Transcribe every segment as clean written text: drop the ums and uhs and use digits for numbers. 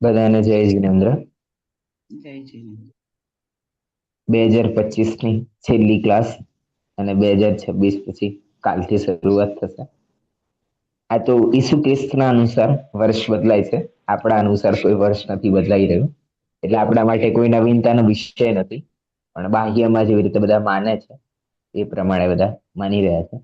બધાને જય જિનેન્દ્ર. જય જિનેન્દ્ર. 2025ની છેલ્લી ક્લાસ અને 2026 પછી કાલથી શરૂઆત થશે. આ તો ઈસુ ખ્રિસ્તના અનુસાર વર્ષ બદલાય છે, આપણા અનુસાર કોઈ વર્ષ નથી બદલાઈ રહ્યું. એટલે આપણા માટે કોઈ નવીનતાનો વિષય નથી, પણ બાહ્યમાં જેવી રીતે બધા માને છે એ પ્રમાણે બધા માની રહ્યા છે.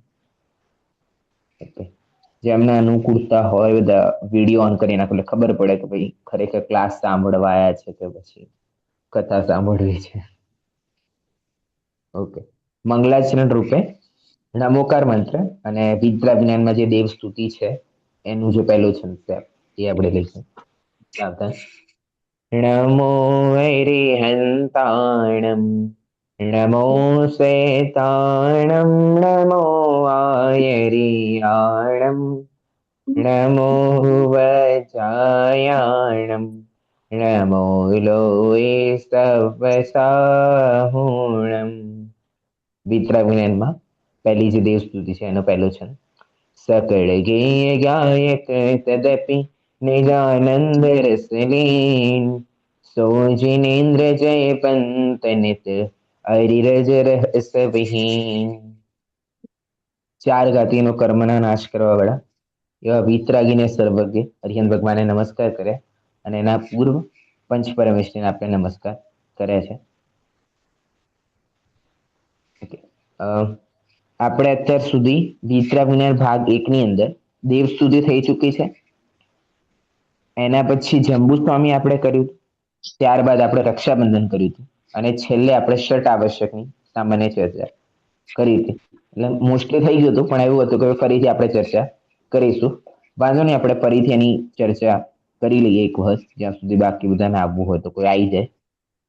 જેમને અનુકૂળતા હોય બધા વિડીયો ઓન કરી નાખે એટલે ખબર પડે કે ભાઈ ખરેખર ક્લાસ સાંભળવા આવ્યા છે કે પછી કથા સાંભળવી છે. ઓકે, મંગલાચરણ રૂપે નમોકાર મંત્ર અને વિદ્યા વિજ્ઞાનમાં જે દેવ સ્તુતિ છે એનું જે પહેલું છે એ આપણે લઈશું. નમો હરિહંતાણમ નમો શ્વેતાણમ નમો આયરિયાણમ નમો વચાયાણમ નમો લોય સવસાહુણમ. વિતરા વિનયનમાં પહેલી જે દેવ સ્તુતિ છે એનો પહેલો છે. સકળ ગેય ગાયક તદપી નિજાનંદ રસલીન સો જિનેન્દ્ર જય પંત નિત અરિરજ રહસ વિહીન. ચાર જાતિનો કર્મના નાશ કરવા વાળા એવા વિતરાગીને સર્વજ્ઞ હરિહન ભગવાને નમસ્કાર કરે અને એના પૂર્વ પંચ પરમેશ્વરને આપણે નમસ્કાર કર્યા છે. આપણે અત્યાર સુધી વિતરા વિજ્ઞાન ભાગ 1 ની અંદર દેવ સ્તુતિ થઈ ચૂકી છે. એના પછી જંબુ સ્વામી આપણે કર્યું, ત્યારબાદ આપણે રક્ષાબંધન કર્યું હતું અને છેલ્લે આપણે ષટ આવશ્યકની સામાન્ય ચર્ચા કરી હતી. એટલે મોસ્ટલી થઈ ગયું હતું, પણ એવું હતું કે ફરીથી આપણે ચર્ચા કરીશું. વાંધો નહીં, આપણે ફરીથી એની ચર્ચા કરી લઈએ એક વખત, જ્યાં સુધી બાકી બધાને આવવું હોય તો કોઈ આવી જાય.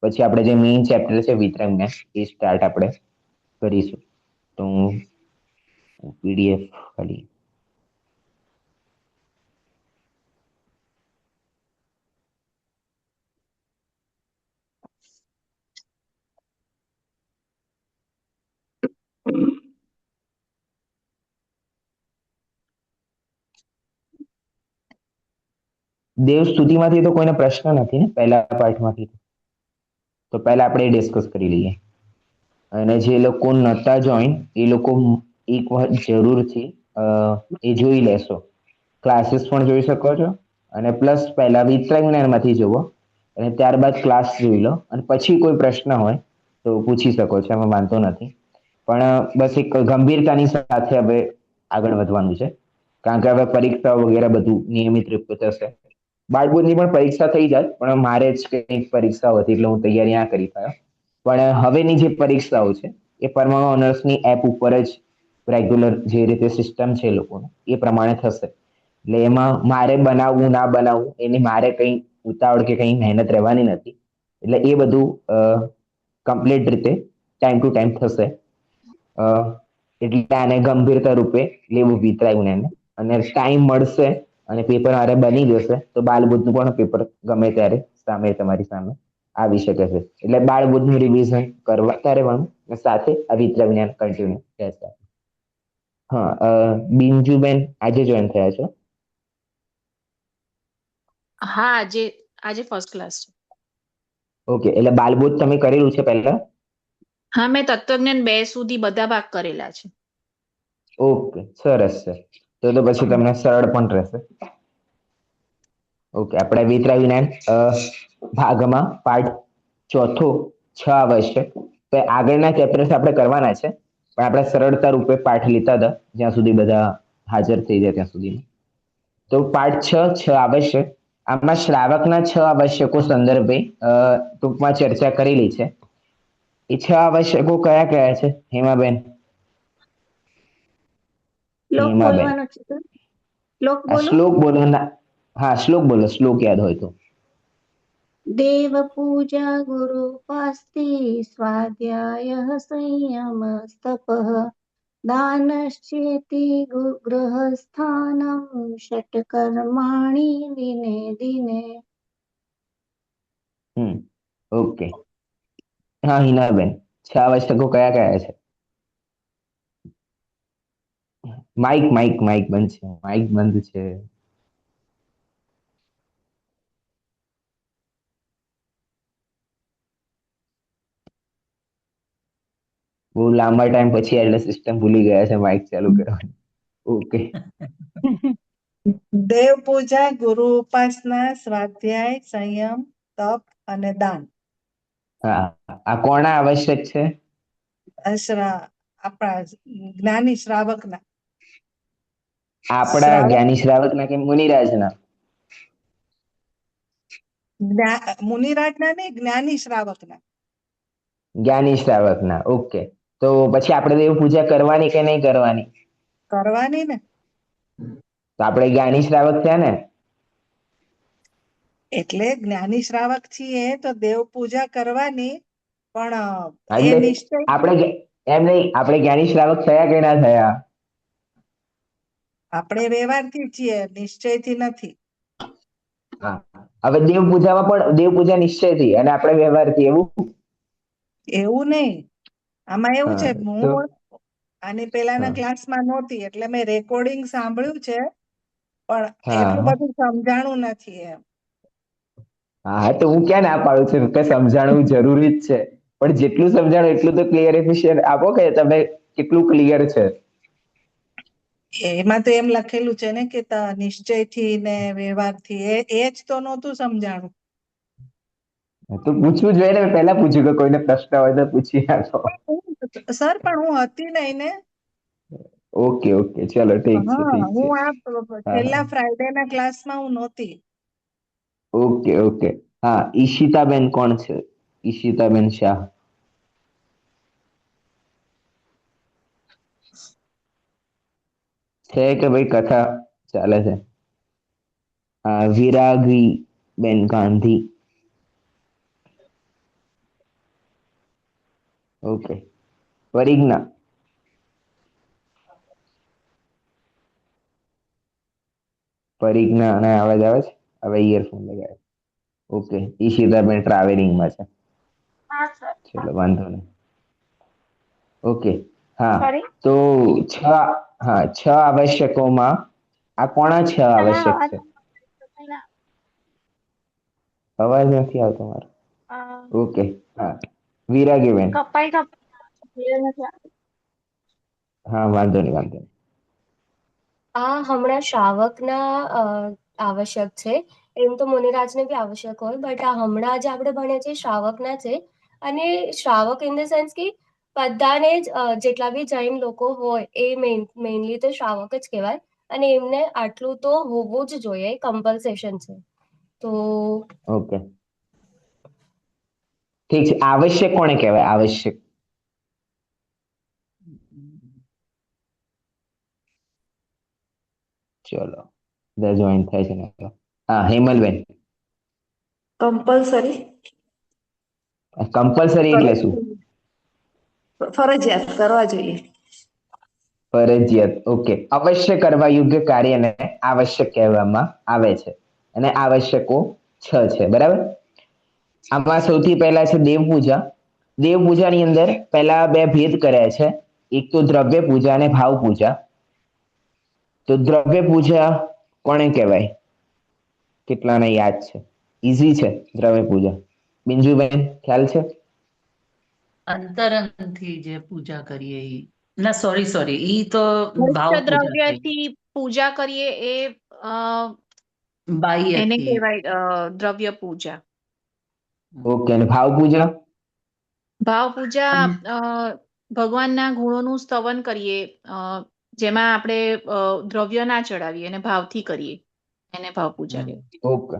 પછી આપણે જે મેઇન ચેપ્ટર છે વિતરંગને એ સ્ટાર્ટ આપણે કરીશું. તો પીડીએફ ખાલી દેવ સ્તુતિમાંથી તો કોઈને પ્રશ્ન નથી ને પહેલા પાઠમાંથી? તો પહેલા આપણે ડિસ્કસ કરી લઈએ. અને જે લોકો નતા જોઈન એ લોકો એક વખત જરૂરથી એ જોઈ લેશો. ક્લાસીસ પણ જોઈ શકો છો અને પ્લસ પહેલા વિતરણમાંથી જુઓ અને ત્યારબાદ ક્લાસ જોઈ લો અને પછી કોઈ પ્રશ્ન હોય તો પૂછી શકો છો, એમાં વાંધો નથી. પણ બસ એક ગંભીરતાની સાથે હવે આગળ વધવાનું છે, કારણ કે હવે પરીક્ષાઓ વગેરે બધું નિયમિત રૂપે થશે. બાળકોની પણ પરીક્ષા થઈ જાય, પણ મારે જ કંઈક પરીક્ષાઓ હતી એટલે હું તૈયારી ના કરી પાયો. પણ હવેની જે પરીક્ષાઓ છે એ પરમાણુ ઓનર્સની એપ ઉપર જ રેગ્યુલર જે રીતે સિસ્ટમ છે એ લોકોનું એ પ્રમાણે થશે. એટલે એમાં મારે બનાવવું ના બનાવવું એની મારે કંઈ ઉતાવળ કે કંઈ મહેનત રહેવાની નથી. એટલે એ બધું કમ્પ્લીટ રીતે ટાઈમ ટુ ટાઈમ થશે. એટલે આને ગંભીરતા રૂપે લેવું વિતરાગને એને, અને ટાઈમ મળશે અને પેપર મારે બની જશે તો બાલબુધનું પણ પેપર ગમે ત્યારે સામે તમારી સામે આવી શકે છે. એટલે બાળબુધનું રિવિઝન કરતા રહેવાનું સાથે આ વિતરાગને કન્ટિન્યુ રહેશે. હા, બિંજુબેન આજે જોઈન થયા છો? હા, આજે ફર્સ્ટ ક્લાસ છે. ઓકે, એટલે બાલબુધ તમે કરેલું છે પહેલા? હા, મેં તત્વજ્ઞાન 2 સુધી બધા ભાગ કરેલા છે. ઓકે, સરસ છે. તો પછી તમને સરળ પણ રહેશે. ઓકે, આપણે વિતરા વિજ્ઞાન ભાગમાં પાઠ ચોથો 6 આવશ્યક તો આગળના ચેપ્ટર્સ આપણે કરવાના છે, પણ આપણે સરળતા રૂપે પાઠ લેતા હતા જ્યાં સુધી બધા હાજર થઈ જાય ત્યાં સુધી. તો પાઠ 6 આવશ્યક, આમાં શ્રાવકના 6 આવશ્યકો સંદર્ભે ટૂંકમાં ચર્ચા કરેલી છે. એ 6 આવશ્યકો કયા કયા છે હેમાબેન? શ્લોક હેમાબેન બોલવાનો છે તો શ્લોક આ બોલો. શ્લોક બોલો ના? હા, શ્લોક બોલો, શ્લોક યાદ હોય તો. દેવ પૂજા ગુરુ પાસ્તિ સ્વાધ્યાય સંયમ તપઃ દાનશ્ચેતિ ગૃહસ્થાનમ ષટ્કર્માણિ દિને દિને. ઓકે. હા હિનાબેન, 6 આવશ્યકો કયા કયા છે? માઇક માઇક માઇક બંધ છે, માઇક બંધ છે. બહુ લાંબા ટાઈમ પછી એટલે સિસ્ટમ ભૂલી ગયા છે માઇક ચાલુ કરવાની. ઓકે. દેવ પૂજા, ગુરુ ઉપાસના, સ્વાધ્યાય, સંયમ, તપ અને દાન. હા, આ કોના આવશ્યક છે? આપણા જ્ઞાની શ્રાવકના. આપણા જ્ઞાની શ્રાવકના કે મુનિરાજના? મુનિરાજના નહીં, જ્ઞાની શ્રાવકના. જ્ઞાની શ્રાવકના. ઓકે. તો પછી આપણે દેવ પૂજા કરવાની કે નહીં કરવાની? કરવાની ને. તો આપણે જ્ઞાની શ્રાવક થયા ને? એટલે જ્ઞાની શ્રાવક છીએ તો દેવ પૂજા કરવાની, પણ એ એટલે નિશ્ચય આપણે એમ નહીં, આપણે જ્ઞાની શ્રાવક થયા કે ના થયા? આપણે વ્યવહારથી છીએ, નિશ્ચયથી નથી. હા, હવે દેવ પૂજામાં પણ દેવ પૂજા નિશ્ચયથી અને આપણે વ્યવહારથી, એવું? એવું નહીં. આમાં એવું છે, તો હું આની પેલાના ક્લાસમાં નહોતી એટલે મેં રેકોર્ડિંગ સાંભળ્યું છે, પણ એટલું બધું સમજાણું નથી એમ. હા, તો હું ક્યાં ના પાડું છું કે સમજાણવું જરૂરી જ છે, પણ જેટલું સમજાણું એટલું તો ક્લિયરિફિકેશન આપો કે તમે કેટલું ક્લિયર છે. એમાં તો એમ લખેલું છે ને કે નિશ્ચયથી ને વ્યવહારથી, એ જ તો નહોતું સમજાણું. તો પૂછવું જોઈએ ને, પહેલા પૂછ્યું કે કોઈને પ્રશ્ન હોય તો પૂછી આપો. સર પણ હું હતી નહીં ને. ઓકે ઓકે, ચલો ઠીક છે, ઠીક છે. હું આ છેલ્લા ફ્રાઈડે ના ક્લાસમાં હું નહોતી. Okay okay. હા, ઈશિતાબેન કોણ છે? ઈશિતાબેન શાહ. છે કે ભાઈ કથા ચાલે છે? વિરાગી બેન ગાંધી. ઓકે. પરિજ્ઞા. પરિજ્ઞા અને અવાજ આવે છે? હવે ઇયરફોન લગાવે. ઓકે. ઈશિતાબેન ટ્રાવેલિંગમાં છે. ચલો વાંધો નહીં. ઓકે. હા, તો છ આવશ્યકોમાં આ કોના 6 આવશ્યક છે? અવાજ નથી આવતો મારો. ઓકે. હા, વિરાગીબેન. હા, વાંધો નહીં, વાંધો નહીં. આ હમણાં શ્રાવકના આવશ્યક છે. એમ તો મુનિરાજને બી આવશ્યક હોય, બટ આ હમણાં જે આપણે ભણીએ છીએ શ્રાવકના છે. અને શ્રાવક ઇન ધ સેન્સ કે બધાને જ જેટલા બી જૈન લોકો હોય એ મેઇનલી તો શ્રાવક જ કહેવાય, અને એમને આટલું તો હોવું જ જોઈએ, કમ્પલસેશન છે. તો ઓકે, ઠીક છે. આવશ્યક કોને કહેવાય? આવશ્યક. ચલો, બધા જોઈન થાય છે ને. હા, હેમલબેન. કમ્પલસરી. કમ્પલસરી એટલે શું? ફરજિયાત કરવા જોઈએ. ફરજિયાત. ઓકે. અવશ્ય કરવા યોગ્ય કાર્યને આવશ્યક કહેવામાં આવે છે, અને આવશ્યકો 6 છે, બરાબર? આમાં સૌથી પહેલા છે દેવ પૂજા. દેવ પૂજાની અંદર પહેલા 2 ભેદ કર્યા છે, એક તો દ્રવ્ય પૂજા અને ભાવ પૂજા. તો દ્રવ્ય પૂજા કોને કહેવાય? કેટલાને યાદ છે? ઈઝી છે દ્રવ્ય પૂજા. બિંજુબેન, ખ્યાલ છે? અંતરંગથી જે પૂજા કરીએ ના, સોરી, ઈ તો ભાવ દ્રવ્યથી પૂજા કરીએ એ એને કહેવાય દ્રવ્ય પૂજા. ઓકે. અને ભાવ પૂજા? ભાવ પૂજા ભગવાનના ગુણોનું સ્તવન કરીએ, જેમાં આપણે દ્રવ્ય ના ચડાવીએ અને ભાવથી કરીએ, એને ભાવ પૂજા કહેવાય. Okay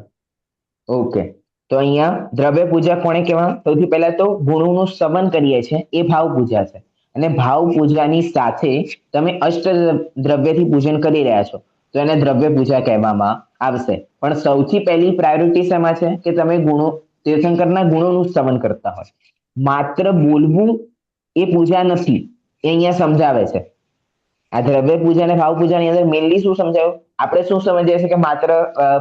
okay. તો અહીંયા દ્રવ્ય પૂજા કોને કહેવાય? સૌથી પહેલા તો ગુણોનું સ્તવન કરીએ છીએ, એ ભાવ પૂજા છે. અને ભાવ પૂજાની સાથે તમે અષ્ટ દ્રવ્યથી પૂજન કરી રહ્યા છો, તો એને દ્રવ્ય પૂજા કહેવામાં આવશે. પણ સૌથી પહેલી પ્રાયોરિટી શેમાં છે કે તમે તીર્થંકરના ગુણોનું સ્તવન કરતા હોય. માત્ર બોલવું એ પૂજા નથી, એ અહીંયા સમજાવે છે. આ દ્રવ્ય પૂજા અને ભાવ પૂજાની અંદર મેઇનલી શું સમજાયું? આપણે શું સમજીએ છીએ કે માત્ર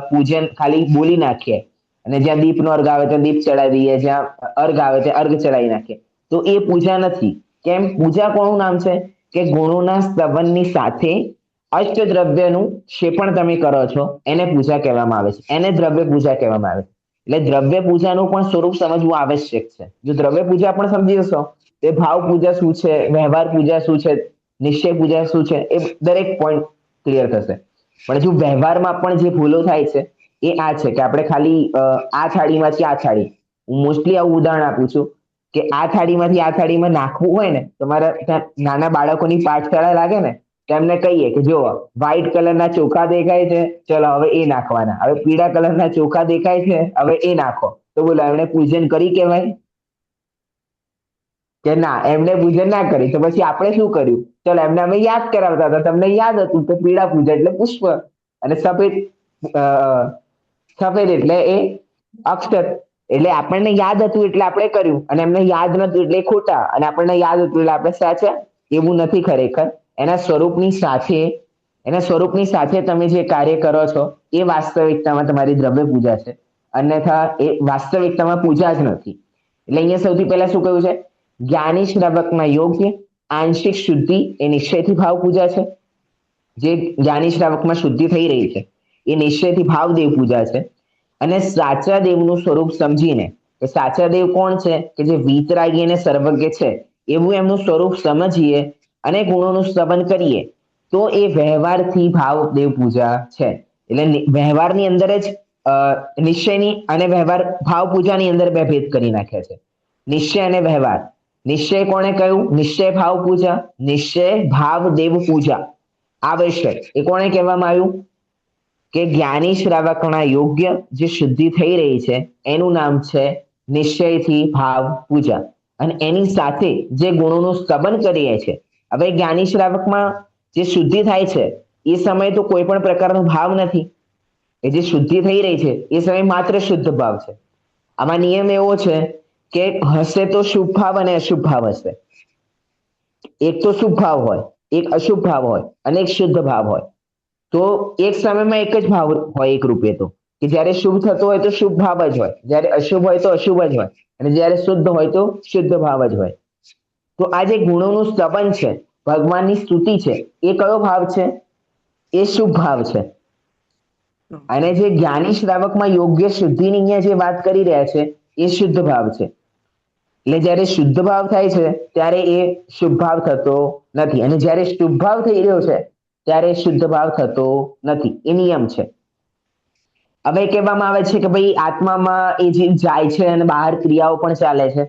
પૂજન ખાલી બોલી નાખીએ, અને જ્યાં દીપનો અર્ઘ આવે ત્યાં દીપ ચડાવી દઈએ, જ્યાં અર્ઘ આવે ત્યાં અર્ઘ ચડાવી નાખીએ, તો એ પૂજા નથી. કેમ? પૂજા કોનું નામ છે કે ગુણોના સ્તવનની સાથે અષ્ટદ્રવ્યનું ક્ષેપણ તમે કરો છો, એને પૂજા કહેવામાં આવે છે, એને દ્રવ્ય પૂજા કહેવામાં આવે છે. એટલે દ્રવ્ય પૂજાનું પણ સ્વરૂપ સમજવું આવશ્યક છે. જો દ્રવ્ય પૂજા પણ સમજી જશો તે ભાવ પૂજા શું છે, વ્યવહાર પૂજા શું છે, નિશ્ચય પૂજા શું છે, એ દરેક પોઈન્ટ ક્લિયર થશે. પણ જો વ્યવહારમાં પણ જે ભૂલો થાય છે એ આ છે કે આપણે ખાલી આ થાળીમાંથી આ થાળી, હું મોસ્ટલી આવું ઉદાહરણ આપું છું કે આ થાળીમાંથી આ થાળીમાં નાખવું હોય ને, તમારા ત્યાં નાના બાળકોની પાઠશાળા લાગે ને, તેમને કહીએ કે જો વ્હાઈટ કલરના ચોખા દેખાય છે, ચલો હવે એ નાખવાના, હવે પીળા કલરના ચોખા દેખાય છે, હવે એ નાખો. તો બોલો એમણે પૂજન કરી કહેવાય કે ના? એમને પૂજન ના કરી. તો પછી આપણે શું કર્યું? ચલો એમને અમે યાદ કરાવતા હતા, તમને યાદ હતું તો પીળા પૂજા એટલે પુષ્પ, અને સફેદ એટલે એ અક્ષર. એટલે આપણને યાદ હતું એટલે આપણે કર્યું, અને એમને યાદ નતું એટલે ખોટા, અને આપણને યાદ હતું એટલે આપણે સાચા. એવું નથી ખરેખર. એના સ્વરૂપની સાથે તમે જે કાર્ય કરો છો એ વાસ્તવિકતામાં તમારી દ્રવ્ય પૂજા છે, અન્યથા એ વાસ્તવિકતામાં પૂજા જ નથી. એટલે અહીંયા સૌથી પહેલા શું કહ્યું છે? જ્ઞાની શ્રાવકમાં યોગ્ય આંશિક શુદ્ધિ એ નિશ્ચયથી ભાવ પૂજા છે. જે જ્ઞાની શ્રાવકમાં શુદ્ધિ થઈ રહી છે એ નિશ્ચયથી ભાવ દેવ પૂજા છે. અને સાચા દેવનું સ્વરૂપ સમજીને, કે સાચા દેવ કોણ છે, કે જે વિતરાગી અને સર્વજ્ઞ છે, એવું એમનું સ્વરૂપ સમજીએ અને ગુણોનું સ્તવન કરીએ તો એ વ્યવહારથી ભાવ દેવ પૂજા છે. એટલે વ્યવહારની અંદર જ નિશ્ચયની અને વ્યવહાર ભાવ પૂજાની અંદર બે ભેદ કરી નાખ્યા છે, નિશ્ચય અને વ્યવહાર. નિશ્ચય કોણે કહ્યું? નિશ્ચય ભાવ પૂજા, નિશ્ચય ભાવ દેવ પૂજા આવશ્યક એ કોણે કહેવામાં આવ્યું? કે જ્ઞાની શ્રાવકના યોગ્ય જે શુદ્ધિ થઈ રહી છે એનું નામ છે નિશ્ચયથી ભાવ પૂજા. અને એની સાથે જે ગુણોનું સ્તબન કરીએ છીએ, હવે જ્ઞાની શ્રાવકમાં જે શુદ્ધિ થાય છે એ સમયે તો કોઈ પણ પ્રકારનો ભાવ નથી. એ જે શુદ્ધિ થઈ રહી છે એ સમય માત્ર શુદ્ધ ભાવ છે. આમાં નિયમ એવો છે કે હશે તો શુભ ભાવ અને અશુભ ભાવ હશે. એક તો શુભ ભાવ હોય, એક અશુભ ભાવ હોય, અને એક શુદ્ધ ભાવ હોય. તો એક સમયમાં એક જ ભાવ હોય એક રૂપે, તો કે જ્યારે શુભ થતો હોય તો શુભ ભાવ જ હોય, જ્યારે અશુભ હોય તો અશુભ જ હોય, અને જ્યારે શુદ્ધ હોય તો શુદ્ધ ભાવ જ હોય. તો આ જે ગુણોનું સ્તબન છે, ભગવાનની સ્તુતિ છે, એ કયો ભાવ છે? એ શુભ ભાવ છે. અને જે જ્ઞાની શ્રાવકમાં યોગ્ય શુદ્ધિની અહીંયા જે વાત કરી રહ્યા છે એ શુદ્ધ ભાવ છે. એટલે જ્યારે શુદ્ધ ભાવ થાય છે ત્યારે એ શુભ ભાવ થતો નથી, અને જ્યારે શુભ ભાવ થઈ રહ્યો છે ત્યારે શુદ્ધ ભાવ થતો નથી. એ નિયમ છે. હવે કહેવામાં આવે છે કે ભાઈ આત્મામાં એ જીવ જાય છે અને બહાર ક્રિયાઓ પણ ચાલે છે,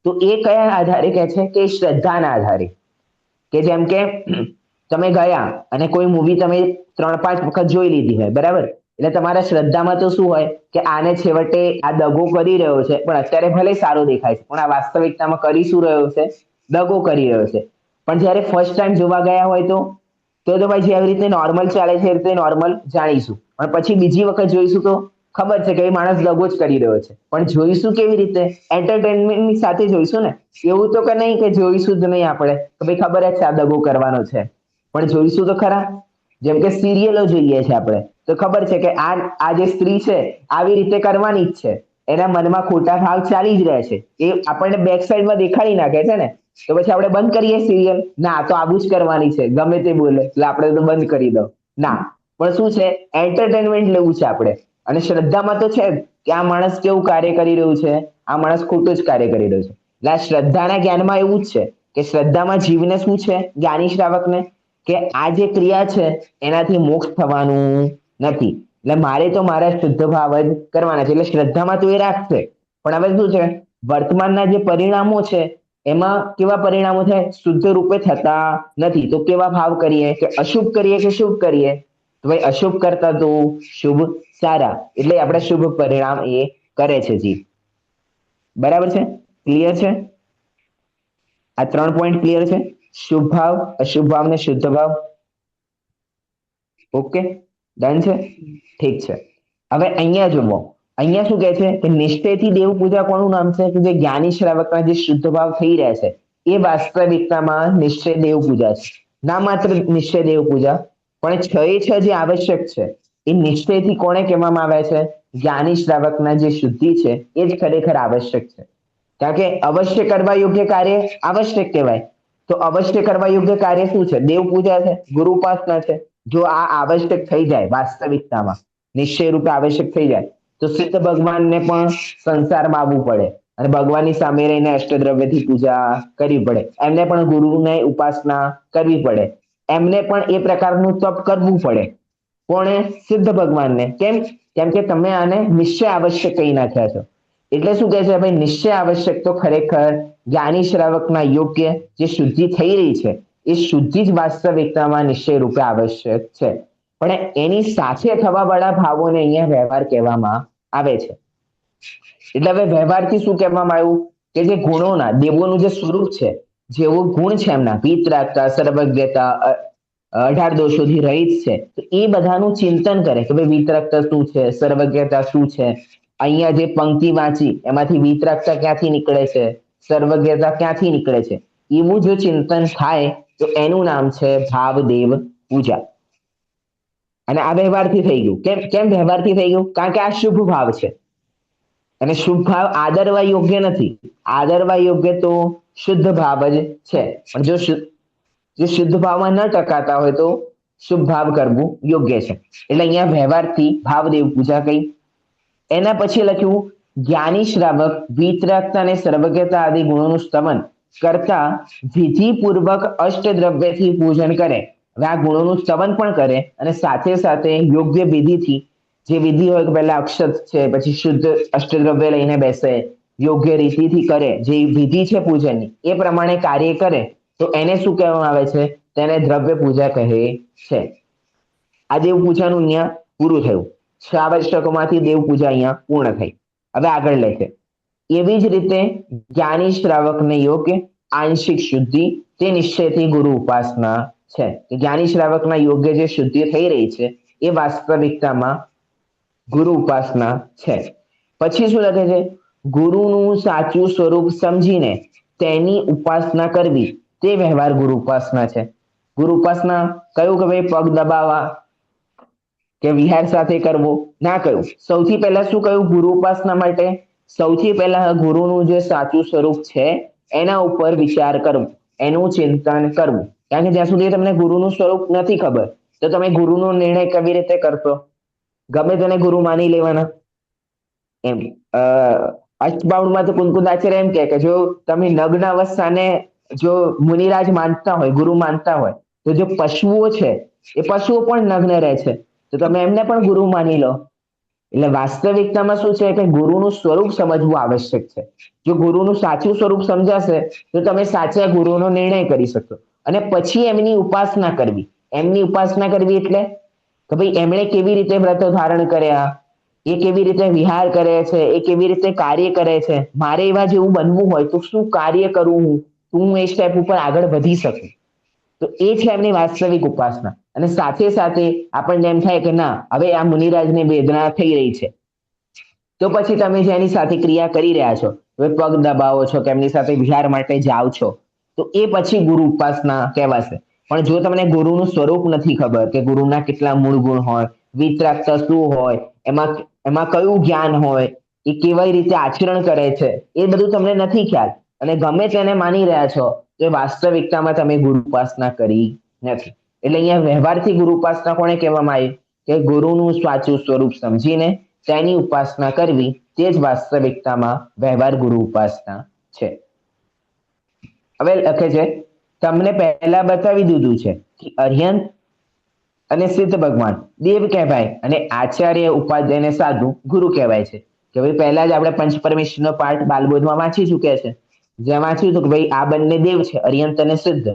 તો એ કયા આધારે કહે છે? કે શ્રદ્ધાના આધારે. કે જેમ કે તમે ગયા અને કોઈ મૂવી તમે 3-5 વખત જોઈ લીધી હોય, બરાબર? એટલે તમારા શ્રદ્ધામાં તો શું હોય કે આને છેવટે આ દગો કરી રહ્યો છે, પણ અત્યારે ભલે સારો દેખાય છે, પણ આ વાસ્તવિકતામાં કરી શું રહ્યો છે? દગો કરી રહ્યો છે. પણ જ્યારે ફર્સ્ટ ટાઈમ જોવા ગયા હોય તો ભાઈ જેવી રીતે નોર્મલ ચાલે છે એ રીતે નોર્મલ જાણીશું, પણ પછી બીજી વખત જોઈશું તો ખબર છે કે એ માણસ દગો જ કરી રહ્યો છે. પણ જોઈશું કેવી રીતે? એન્ટરટેનમેન્ટની સાથે જોઈશું ને. એવું તો કે નહીં કે જોઈશું જ નહીં આપણે કે ભાઈ ખબર જ છે આ દગો કરવાનો છે, પણ જોઈશું તો ખરા. જેમ કે સિરિયલો જોઈએ છે આપણે, તો ખબર છે કે આ જે સ્ત્રી છે આવી રીતે કરવાની જ છે, એના મનમાં ખોટા ભાવ ચાલી જ રહે છે, એ આપણને બેક સાઈડમાં દેખાડી નાખે છે ને, તો પછી આપણે બંધ કરીએ સિરિયલ? ના, તો આવું જ કરવાની છે, ગમે તે બોલે એટલે આપણે તો બંધ કરી દો. ના, પણ શું છે? એન્ટરટેનમેન્ટ લેવું છે આપણે. અને શ્રદ્ધામાં તો છે કે આ માણસ કેવું કાર્ય કરી રહ્યું છે, આ માણસ ખોટું જ કાર્ય કરી રહ્યું છે. એટલે આ શ્રદ્ધાના જ્ઞાનમાં એવું જ છે કે શ્રદ્ધામાં જીવને શું છે, જ્ઞાની શ્રાવકને, કે આ જે ક્રિયા છે એનાથી મોક્ષ થવાનું નથી, એટલે મારે તો મારા શુદ્ધ ભાવ જ કરવાના છે. એટલે શ્રદ્ધામાં તો એ રાખશે, પણ હવે શું છે? વર્તમાનના જે પરિણામો છે એમાં કેવા પરિણામો થાય? શુદ્ધ રૂપે થતા નથી. તો કેવા ભાવ કરીએ? કે અશુભ કરીએ કે શુભ કરીએ? તો ભાઈ અશુભ કરતા તો શુભ સારા, એટલે આપણે શુભ પરિણામ એ કરે છે. જી બરાબર છે? ક્લિયર છે? આ 3 પોઈન્ટ ક્લિયર છે? શુભ ભાવ, અશુભ ભાવ ને શુદ્ધ ભાવ. ઓકે, ડન છે? ઠીક છે. હવે અહીંયા જુઓ, અહીંયા શું કહે છે કે નિશ્ચયથી દેવ પૂજા કોનું નામ છે? કે જે જ્ઞાની શ્રાવકના જે શુદ્ધ ભાવ થઈ રહ્યા છે એ વાસ્તવિકતામાં નિશ્ચય દેવ પૂજા છે. ના માત્ર નિશ્ચય દેવ પૂજા, પણ 6 જે આવશ્યક છે એ નિશ્ચયથી કોને કહેવામાં આવે છે? જ્ઞાની શ્રાવકના જે શુદ્ધિ છે એ જ ખરેખર આવશ્યક છે. કારણ કે અવશ્ય કરવા યોગ્ય કાર્ય આવશ્યક કહેવાય. તો અવશ્ય કરવા યોગ્ય કાર્ય શું છે? દેવ પૂજા છે, ગુરુ ઉપાસના છે. જો આ આવશ્યક થઈ જાય વાસ્તવિકતામાં, નિશ્ચય રૂપે આવશ્યક થઈ જાય, તો સિદ્ધ ભગવાનને પણ સંસારમાં આવવું પડે, અને ભગવાનની સામે રહીને અષ્ટદ્રવ્યથી પૂજા કરવી પડે. એમને પણ ગુરુને ઉપાસના કરવી પડે. એમને પણ એ પ્રકારનું તપ કરવું પડે. કોણે? સિદ્ધ ભગવાનને. કેમ? કેમ કે તમે આને નિશ્ચય આવશ્યક કહી નાખ્યા છો. એટલે શું કહે છે ભાઈ? નિશ્ચય આવશ્યક તો ખરેખર જ્ઞાની શ્રાવકના યોગ્ય જે શુદ્ધિ થઈ રહી છે એ શુદ્ધિ જ વાસ્તવિકતામાં નિશ્ચય રૂપે આવશ્યક છે. પણ એની સાથે થવા વાળા ભાવોને અહીંયા વ્યવહાર કહેવામાં આવે છે. એટલે હવે વ્યવહારથી શું કહેવામાં આવ્યું કે જે ગુણોના દેવોનું જે સ્વરૂપ છે, જેવો ગુણ છે એમના, વીતરાગતા, સર્વજ્ઞતા, 18 દોષોથી રહિત છે, તો એ બધાનું ચિંતન કરે કે ભાઈ વીતરાગતા શું છે, સર્વજ્ઞતા શું છે. અહીંયા જે પંક્તિ વાંચી એમાંથી વીતરાગતા ક્યાંથી નીકળે છે, સર્વજ્ઞતા ક્યાંથી નીકળે છે, એવું જો ચિંતન થાય તો એનું નામ છે ભાવદેવ પૂજા. અને આ વ્યવહારથી થઈ ગયું. કેમ વ્યવહારથી થઈ ગયું? કારણ કે આ શુભ ભાવ છે અને શુભ ભાવ આદરવા યોગ્ય નથી. આદરવા યોગ્ય તો શુદ્ધ ભાવ જ છે. પણ જો શુદ્ધ ભાવમાં ન ટકાતા હોય તો શુભ ભાવ કરવું યોગ્ય છે. એટલે અહીંયા વ્યવહારથી ભાવદેવ પૂજા કહી. એના પછી લખ્યું જ્ઞાની શ્રાવક વીતરાગતા અને સર્વજ્ઞતા આદિ ગુણોનું સ્તવન કરતા વિધિપૂર્વક અષ્ટદ્રવ્યથી પૂજન કરે. હવે આ ગુણોનું સ્તવન પણ કરે અને સાથે સાથે યોગ્ય વિધિથી, જે વિધિ હોય કે પહેલા અક્ષત છે, પછી શુદ્ધ અષ્ટદ્રવ્ય લઈને બેસે, યોગ્ય રીતિથી કરે, જે વિધિ છે પૂજનની એ પ્રમાણે કાર્ય કરે તો એને શું કહેવામાં આવે છે? તેને દ્રવ્ય પૂજા કહે છે. આ દેવ પૂજાનું અહીંયા પૂરું થયું. 6 આવશ્યકોમાંથી દેવ પૂજા અહીંયા પૂર્ણ થઈ. હવે આગળ લે છે એવી જ રીતે જ્ઞાની શ્રાવકને યોગ્ય આંશિક શુદ્ધિ તે નિશ્ચયથી ગુરુ ઉપાસના છે. જ્ઞાની શ્રાવકના યોગ્ય જે શુદ્ધિ થઈ રહી છે એ વાસ્તવિકતામાં ગુરુ ઉપાસના છે. પછી શું લખે છે? ગુરુનું સાચું સ્વરૂપ સમજીને તેની ઉપાસના કરવી તે વ્યવહાર ગુરુ ઉપાસના છે. ગુરુ ઉપાસના કયું કે ભાઈ પગ દબાવવા કે વિહાર સાથે કરવો? ના કહ્યું. સૌથી પહેલા શું કહ્યું ગુરુ ઉપાસના માટે? સૌથી પહેલા ગુરુનું જે સાચું સ્વરૂપ છે એના ઉપર વિચાર કરવો, એનું ચિંતન કરવું. કારણ કે જ્યાં સુધી તમને ગુરુનું સ્વરૂપ નથી ખબર તો તમે ગુરુનો નિર્ણય કેવી રીતે કરશો? ગમે તેને ગુરુ માની લેવાના એમ. અષ્ટબાવનમાં તો કુંકુદાચાર્ય એમ કે જો તમે નગ્ન અવસ્થાને જો મુનિરાજ માનતા હોય, ગુરુ માનતા હોય, તો જો પશુઓ છે એ પશુઓ પણ નગ્ન રહે છે તો તમે એમને પણ ગુરુ માની લો. એટલે વાસ્તવિકતામાં શું છે કે ગુરુનું સ્વરૂપ સમજવું આવશ્યક છે. જો ગુરુનું સાચું સ્વરૂપ સમજાશે તો તમે સાચા ગુરુનો નિર્ણય કરી શકશો અને પછી એમની ઉપાસના કરવી. એમની ઉપાસના કરવી એટલે કે ભાઈ એમણે કેવી રીતે વ્રત ધારણ કર્યા, એ કેવી રીતે વિહાર કરે છે, એ કેવી રીતે કાર્ય કરે છે, મારે એવા જેવું બનવું હોય તો શું કાર્ય કરવું હું એ સ્ટેપ ઉપર આગળ વધી શકું. તો એ છે એમની વાસ્તવિક ઉપાસના. અને સાથે સાથે આપણને એમ થાય કે ના, હવે આ મુનિરાજને વેદના થઈ રહી છે તો પછી તમે જેની સાથે ક્રિયા કરી રહ્યા છો, હવે પગ દબાવો છો કે એમની સાથે વિહાર માટે જાઓ છો, તો એ પછી ગુરુ ઉપાસના કહેવાશે. પણ જો તમને ગુરુનું સ્વરૂપ નથી ખબર કે ગુરુના કેટલા મૂળ ગુણ હોય, વિતરાગતા શું હોય, એમાં કયું જ્ઞાન હોય, એ કેવી રીતે આચરણ કરે છે, એ બધું તમને નથી ખ્યાલ અને ગમે તેને માની રહ્યા છો તો એ વાસ્તવિકતામાં તમે ગુરુ ઉપાસના કરી નથી. એટલે અહીંયા વ્યવહારથી ગુરુ ઉપાસના કોને કહેવામાં આવી? કે ગુરુનું સાચું સ્વરૂપ સમજીને તેની ઉપાસના કરવી તે જ વાસ્તવિકતામાં વ્યવહાર ગુરુ ઉપાસના છે. હવે લખે છે તમને પહેલા બતાવી દીધું છે કે અર્યંત અને સિદ્ધ ભગવાન દેવ કહેવાય અને આચાર્ય, ઉપાધ્યાય, સાધુ ગુરુ કહેવાય છે. કે ભાઈ પહેલા જ આપણે પંચપરમેશ્વરનો પાઠ બાલબોધમાં વાંચી ચૂક્યા છે, જ્યાં વાંચ્યું હતું કે ભાઈ આ બંને દેવ છે, અર્યંત અને સિદ્ધ,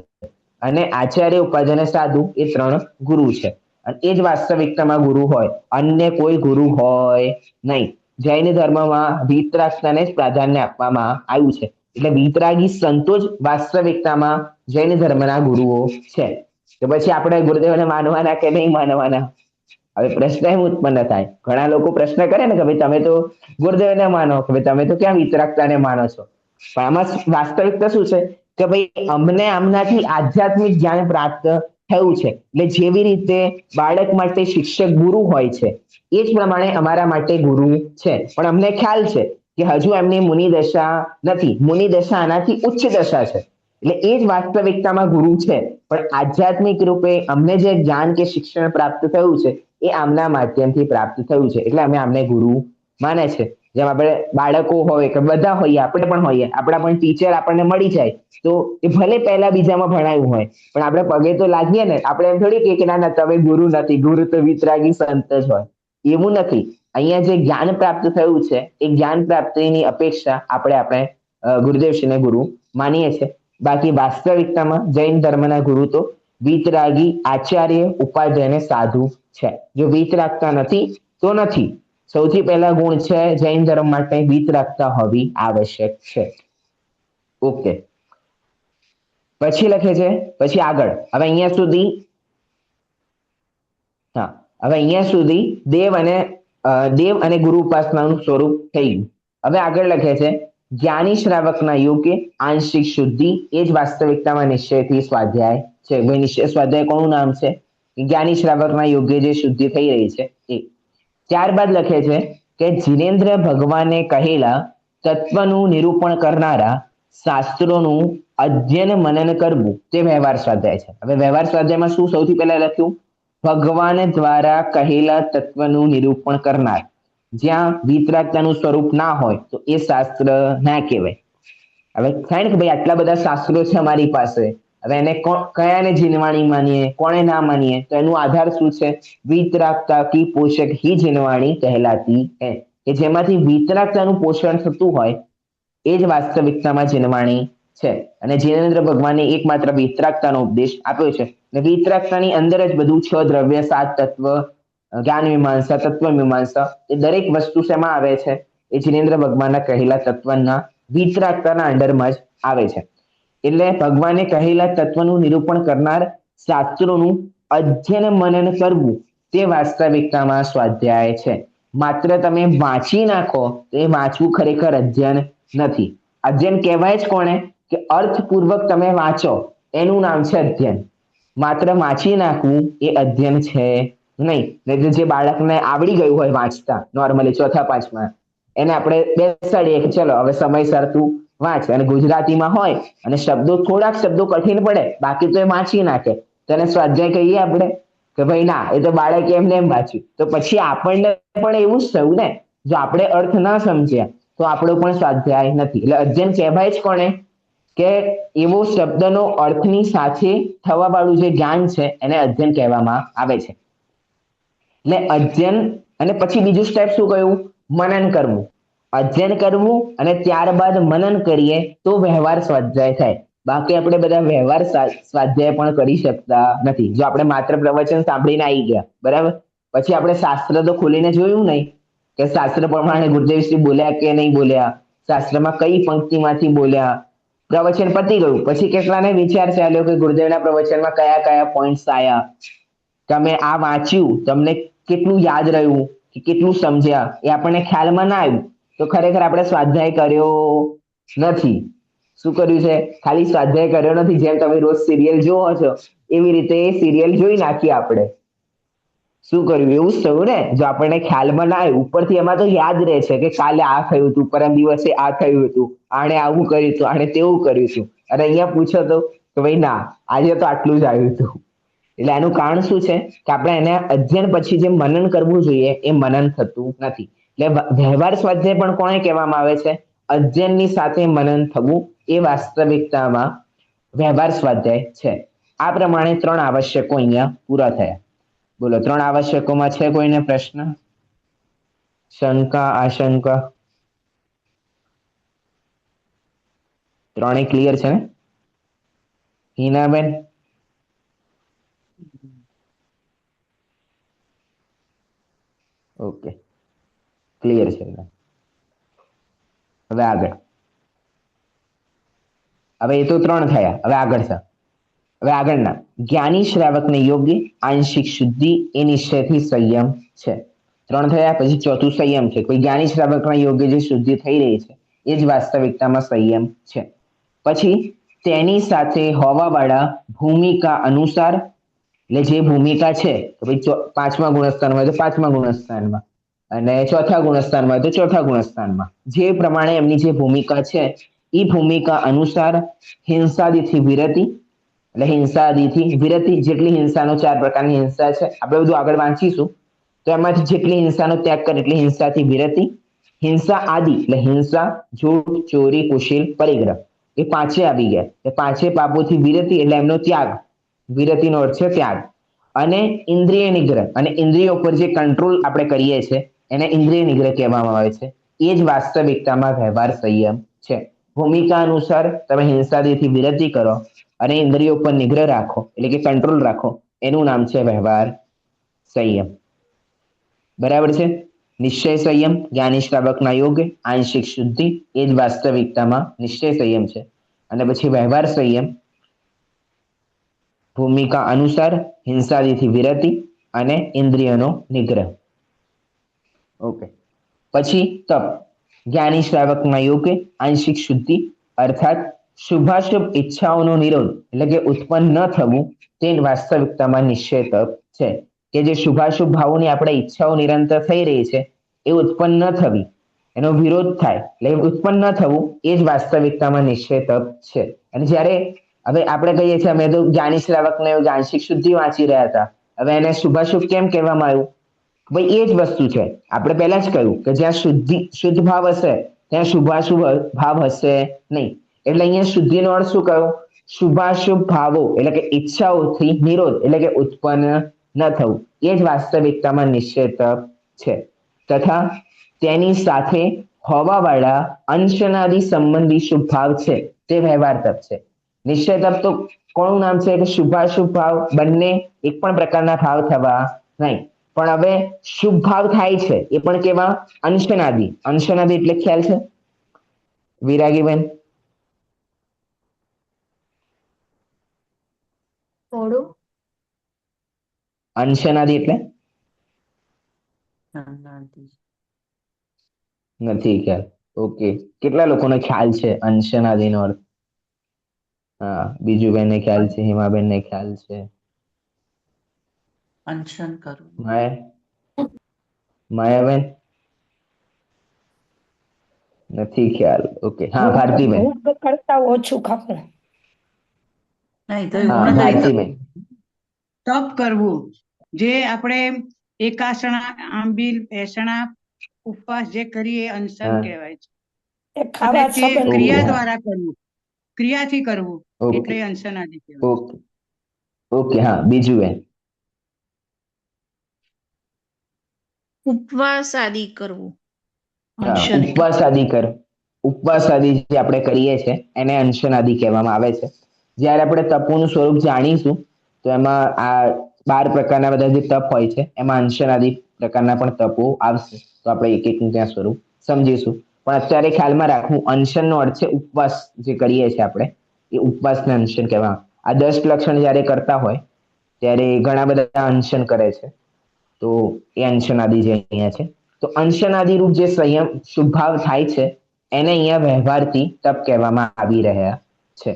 અને આચાર્ય, ઉપાધ્યાય, સાધુ એ 3 ગુરુ છે. અને એ જ વાસ્તવિકતામાં ગુરુ હોય, અન્ય કોઈ ગુરુ હોય નહીં. જૈન ધર્મમાં વિતરાગતાને જ પ્રાધાન્ય આપવામાં આવ્યું છે. એટલે વિતરાગી સંતો જ વાસ્તવિકતામાં જૈન ધર્મના ગુરુઓ છે. તો પછી આપણે ગુરુદેવને માનવાના કે નહીં માનવાના? હવે પ્રશ્ન એમ ઉત્પન્ન થાય, ઘણા લોકો પ્રશ્ન કરે ને કે ભાઈ તમે તો ગુરુદેવને માનો, કે ભાઈ તમે તો ક્યાં વિતરાગતાને માનો છો? પણ આમાં વાસ્તવિકતા શું છે કે ભાઈ અમને આમનાથી આધ્યાત્મિક જ્ઞાન પ્રાપ્ત થયું છે. એટલે જેવી રીતે બાળક માટે શિક્ષક ગુરુ હોય છે એ જ પ્રમાણે અમારા માટે ગુરુ છે. પણ અમને ખ્યાલ છે કે હજુ એમની મુનિ દશા નથી, મુનિ દશા આનાથી ઉચ્ચ દશા છે. એટલે એ જ વાસ્તવિકતામાં ગુરુ છે. પણ આધ્યાત્મિક રૂપે અમને જે જ્ઞાન કે શિક્ષણ પ્રાપ્ત થયું છે એ આમના માધ્યમથી પ્રાપ્ત થયું છે, એટલે અમે આમને ગુરુ માને છે. જેમ આપણે બાળકો હોય કે બધા હોઈએ, આપણે પણ હોઈએ, આપણા પણ ટીચર આપણને મળી જાય તો એ ભલે પહેલા બીજામાં ભણાયું હોય પણ આપણે પગે તો લાગીએ ને. આપણે એમ થોડી કહીએ કે ના તમે ગુરુ નથી, ગુરુ તો વિતરાગી સંત જ હોય. એવું નથી. અહીંયા જે જ્ઞાન પ્રાપ્ત થયું છે એ જ્ઞાન પ્રાપ્તિની અપેક્ષા આપણે ગુરુદેવશ્રીને ગુરુ માનીએ છીએ. બાકી વાસ્તવિકતામાં જૈન ધર્મના ગુરુ તો વિતરાગી આચાર્ય, ઉપાધ્યાય અને સાધુ છે. જો વિતરાગતા નથી તો નથી. સૌથી પહેલા ગુણ છે જૈન ધર્મ માટે વિતરાગતા હોવી આવશ્યક છે. ઓકે, પછી લખે છે, પછી આગળ હવે અહીંયા સુધી દેવ અને ગુરુ ઉપાસનાનું સ્વરૂપ થઈ ગયું. હવે આગળ લખે છે જ્ઞાની શ્રાવકના યોગ્ય આંશિક શુદ્ધિ એ જ વાસ્તવિકતામાં નિશ્ચયથી સ્વાધ્યાય છે. નિશ્ચય સ્વાધ્યાય કોનું નામ છે? જ્ઞાની શ્રાવકના યોગ્ય જે શુદ્ધિ થઈ રહી છે એ. ત્યારબાદ લખે છે કે જીનેન્દ્ર ભગવાને કહેલા તત્વનું નિરૂપણ કરનારા શાસ્ત્રોનું અધ્યયન મનન કરવું તે વ્યવહાર સ્વાધ્યાય છે. હવે વ્યવહાર સ્વાધ્યાયમાં શું સૌથી પહેલા લખ્યું? ભગવાન દ્વારા કહેલા તત્વનું નિરૂપણ કરનાર. જ્યાં વિતરાગતાનું સ્વરૂપ ના હોય તો એ શાસ્ત્ર ના કહેવાય. હવે થાય ને કે ભાઈ આટલા બધા શાસ્ત્રો છે અમારી પાસે, હવે એને કયાને જીનવાણી માનીએ, કોને ના માનીએ? તો એનો આધાર શું છે? વિતરાગતા કી પોષક ही જીનવાણી કહેલાતી है. કે જેમાંથી વિતરાગતાનું પોષણ થતું હોય એ જ વાસ્તવિકતામાં જીનવાણી છે. અને જીનેન્દ્ર ભગવાને એકમાત્ર વિતરાગતાનો ઉપદેશ આપ્યો છે. વિતરાગતાની અંદર જ બધું 6 દ્રવ્ય, 7 તત્વ, જ્ઞાન મીમાંસા, તત્વ મીમાંસા એ દરેક વસ્તુ શેમાં આવે છે? એ જીનેન્દ્ર ભગવાનના કહેલા તત્વના વિતરાગતાના અંડરમાં જ આવે છે. એટલે ભગવાને કહેલા તત્વનું નિરૂપણ કરનાર શાસ્ત્રોનું અધ્યયન મનન કરવું તે વાસ્તવિકતામાં સ્વાધ્યાય છે. માત્ર તમે વાંચી નાખો તો એ વાંચવું ખરેખર અધ્યયન નથી. અધ્યયન કહેવાય જ કોને? કે અર્થપૂર્વક તમે વાંચો એનું નામ છે અધ્યયન. માત્ર વાંચી નાખવું એ અધ્યયન છે નહીં. જે બાળકને આવડી ગયું હોય વાંચતા નોર્મલી 4થા 5મા, એને આપણે બેસાડીએ કે ચલો હવે સમયસર તું વાંચ, અને ગુજરાતીમાં હોય અને થોડાક શબ્દો કઠિન પડે, બાકી તો એ વાંચી નાખે, તો એને સ્વાધ્યાય કહીએ આપણે કે ભાઈ ના, એ તો બાળકે એમને એમ વાંચ્યું. તો પછી આપણને પણ એવું જ થયું ને, જો આપણે અર્થ ના સમજ્યા તો આપણો પણ સ્વાધ્યાય નથી. એટલે અધ્યયન કહેવાય જ કોને? કે એવો શબ્દનો અર્થની સાથે થવા વાળું જે જ્ઞાન છે એને અધ્યયન કહેવામાં આવે છે. એટલે અધ્યયન, અને પછી બીજું સ્ટેપ શું કહ્યું? મનન કરવું. અધ્યયન કરવું અને ત્યારબાદ મનન કરીએ તો વ્યવહાર સ્વાધ્યાય થાય. બાકી આપણે બધા વ્યવહાર સ્વાધ્યાય પણ કરી શકતા નથી. જો આપણે માત્ર પ્રવચન સાંભળીને આવી ગયા, બરાબર, પછી આપણે શાસ્ત્ર તો ખોલીને જોયું નહીં કે શાસ્ત્ર પ્રમાણે ગુરુદેવશ્રી બોલ્યા કે નહીં બોલ્યા, શાસ્ત્રમાં કઈ પંક્તિમાંથી બોલ્યા. પ્રવચન પતી ગયું પછી કેટલાને વિચાર ચાલ્યો કે ગુરુદેવના પ્રવચનમાં કયા કયા પોઈન્ટ્સ આવ્યા, તમે આ વાંચ્યું, તમને કેટલું યાદ રહ્યું, કે કેટલું સમજ્યા, એ આપણને ખ્યાલમાં ના આવ્યું તો ખરેખર આપણે સ્વાધ્યાય કર્યો નથી. શું કર્યું છે? ખાલી સ્વાધ્યાય કર્યો નથી. જેમ તમે રોજ સિરિયલ જોવો છો એવી રીતે એ સિરિયલ જોઈ નાખી આપણે. શું કર્યું? એવું જ થયું ને. જો આપણને ખ્યાલમાં ના આવ્યું, ઉપરથી એમાં તો યાદ રહે છે કે કાલે આ થયું હતું, પરમ દિવસે આ થયું હતું, આણે આવું કર્યું હતું, આણે તેવું કર્યું હતું, અને અહીંયા પૂછો તો ભાઈ ના, આજે તો આટલું જ આવ્યું હતું. એટલે એનું કારણ શું છે? કે આપણે એને અધ્યયન પછી જે મનન કરવું જોઈએ એ મનન થતું નથી. એટલે વ્યવહાર સ્વાધ્યાય પણ કોને કહેવામાં આવે છે? અધ્યયનની સાથે મનન થવું એ વાસ્તવિકતામાં વ્યવહાર સ્વાધ્યાય છે. આ પ્રમાણે 3 આવશ્યકો અહીંયા પૂરા થયા. બોલો, 3 આવશ્યકોમાં છે કોઈને પ્રશ્ન, શંકા, આશંકા? 3 ક્લિયર છે ને? હિનાબેન? ઓકે, ક્લિયર છે. હવે આગળ, હવે એ તો 3 થયા. હવે આગળ છે, હવે આગળના જ્ઞાની શ્રાવકને યોગ્ય આંશિક શુદ્ધિ એ નિશ્ચયથી સંયમ છે. 3 થયા. પછી ચોથું સંયમ છે. કોઈ જ્ઞાની શ્રાવકના યોગ્ય જે શુદ્ધિ થઈ રહી છે એ જ વાસ્તવિકતામાં સંયમ છે. પછી તેની સાથે હોવાવાળા ભૂમિકા અનુસાર, એટલે જે ભૂમિકા છે તો ભાઈ 5મા ગુણસ્થાનમાં હોય તો 5મા ગુણસ્થાનમાં, અને 4થા ગુણસ્થાનમાં હોય તો 4થા ગુણસ્થાનમાં, જે પ્રમાણે એમની જે ભૂમિકા છે એ ભૂમિકા અનુસાર હિંસાદિથી વિરતિ, એટલે હિંસાદિથી વિરતિ, જેટલી હિંસાનો 4 પ્રકારની હિંસા છે આપણે બધું આગળ વાંચીશું, તો એમાંથી જેટલી હિંસાનો ત્યાગ કરે એટલી હિંસાથી વિરતિ, હિંસા આદિ એટલે હિંસા, જૂઠ, ચોરી, કુશીલ, પરિગ્રહ એ પાંચે આવી ગયા. એ પાંચે પાપોથી વિરતિ એટલે એમનો ત્યાગ. વિરતિનો અર્થ છે ત્યાગ. અને ઇન્દ્રિય નિગ્રહ અને ઇન્દ્રિયો પર જે કંટ્રોલ આપણે કરીએ છીએ એને ઇન્દ્રિય નિગ્રહ કહેવામાં આવે છે. એ જ વાસ્તવિકતામાં વ્યવહાર સંયમ છે. ભૂમિકા અનુસાર તમે હિંસાથી વિરતિ કરો અને ઇન્દ્રિયો પર નિગ્રહ રાખો એટલે કે કંટ્રોલ રાખો, એનું નામ છે વ્યવહાર સંયમ. બરાબર છે. નિશ્ચય સંયમ જ્ઞાની શ્રાવકના યોગ, આંશિક શુદ્ધિ એ જ વાસ્તવિકતામાં નિશ્ચય સંયમ છે. અને પછી વ્યવહાર સંયમ ભૂમિકા અનુસાર, હિંસાથી વિરતિ અને ઇન્દ્રિયનો નિગ્રહ. ઓકે. પછી તપ જ્ઞાની શ્રાવકના યોગ, આંશિક શુદ્ધિ અર્થાત શુભાશુભ ઈચ્છાઓનો નિરોધ એટલે કે ઉત્પન્ન ન થવું તે વાસ્તવિકતામાં નિશ્ચય તપ છે. કે જે શુભાશુભ ભાવોની આપણે ઈચ્છાઓ નિરંતર થઈ રહી છે એ ઉત્પન્ન ન થવી, એનો વિરોધ થાય એટલે ઉત્પન્ન ન થવું એ જ વાસ્તવિકતામાં નિશ્ચય તપ છે. અને જ્યારે હવે આપણે કહીએ છીએ અમે તો જ્ઞાની શ્રાવકને આંશિક શુદ્ધિ વાંચી રહ્યા હતા, હવે એને શુભાશુભ કેમ કહેવામાં આવ્યું? ભાઈ એ જ વસ્તુ છે. આપણે પહેલા જ કહ્યું કે જ્યાં શુદ્ધ ભાવ હશે ત્યાં શુભાશુભ ભાવ હશે નહીં. એટલે અહીંયા શુદ્ધિનો અર્થ શું કહ્યું? શુભાશુભ ભાવો એટલે કે ઈચ્છાઓથી નિરોધ એટલે કે ઉત્પન્ન ન થવું એ જ વાસ્તવિકતામાં નિશ્ચય તપ છે. તથા તેની સાથે હોવાવાળા અંશનાદિ સંબંધી શુભ ભાવ છે તે વ્યવહાર તપ છે. નિશ્ચય તપ તો કોનું નામ છે કે શુભાશુભ ભાવ બંને એક પણ પ્રકારના ભાવ થવા નહીં. પણ હવે શુભ ભાવ થાય છે એ પણ કેવા? અંશનાદિ. અંશનાદિ એટલે ખ્યાલ છે વિરાગીબેન? થોડું અંશનાદિ એટલે નથી ખ્યાલ. ઓકે. કેટલા લોકોને ખ્યાલ છે અંશનાદિનો અર્થ? હા, બીજુબેનને ખ્યાલ છે, હિમાબેનને ખ્યાલ છે. અનશન કરવું. માયાબેન નથી ખ્યાલ. ઓકે. હા, ભારતીબેન. ભૂખ કરતા ઓછું ખાવું. નહીં તો હા, એવું નથી. ભારતીબેન. તપ કરવું જે આપણે એકાસણા, આંબીલ, ભેસણા, ઉપવાસ જે કરીએ અનશન હા. કહેવાય છે. એ ખાવા અને તે સંબંધી. ક્રિયા ઓકે. દ્વારા કરવું, ક્રિયાથી કરવું ઓકે. એટલે અંશનાદિ કહેવાય. ઓકે. ઓકે. હા, બીજુબેન. ઉપવાસ આદિ કરવું. હા, અંશન. ઉપવાસ આદિ કર. ઉપવાસ આદિ જે આપણે કરીએ છીએ એને અંશન આદિ કહેવામાં આવે છે. જ્યારે આપણે તપોનું સ્વરૂપ જાણીશું તો એમાં આ 12 પ્રકારના બધા જે તપ હોય છે એમાં અંશન આદિ પ્રકારના પણ તપો આવશે. તો આપણે એક એકનું ત્યાં સ્વરૂપ સમજીશું. પણ અત્યારે ખ્યાલમાં રાખવું, અંશનનો અર્થ છે ઉપવાસ જે કરીએ છીએ આપણે એ ઉપવાસને અંશન કહેવામાં. આ 10 લક્ષણ જ્યારે કરતા હોય ત્યારે ઘણા બધા અંશન કરે છે. તો એ અંશનાદિ જે અહીંયા છે. તો અંશનાદિ રૂપ જે સંયમ શુભ ભાવ થાય છે એને અહીંયા વ્યવહારથી તપ કહેવામાં આવી રહ્યા છે.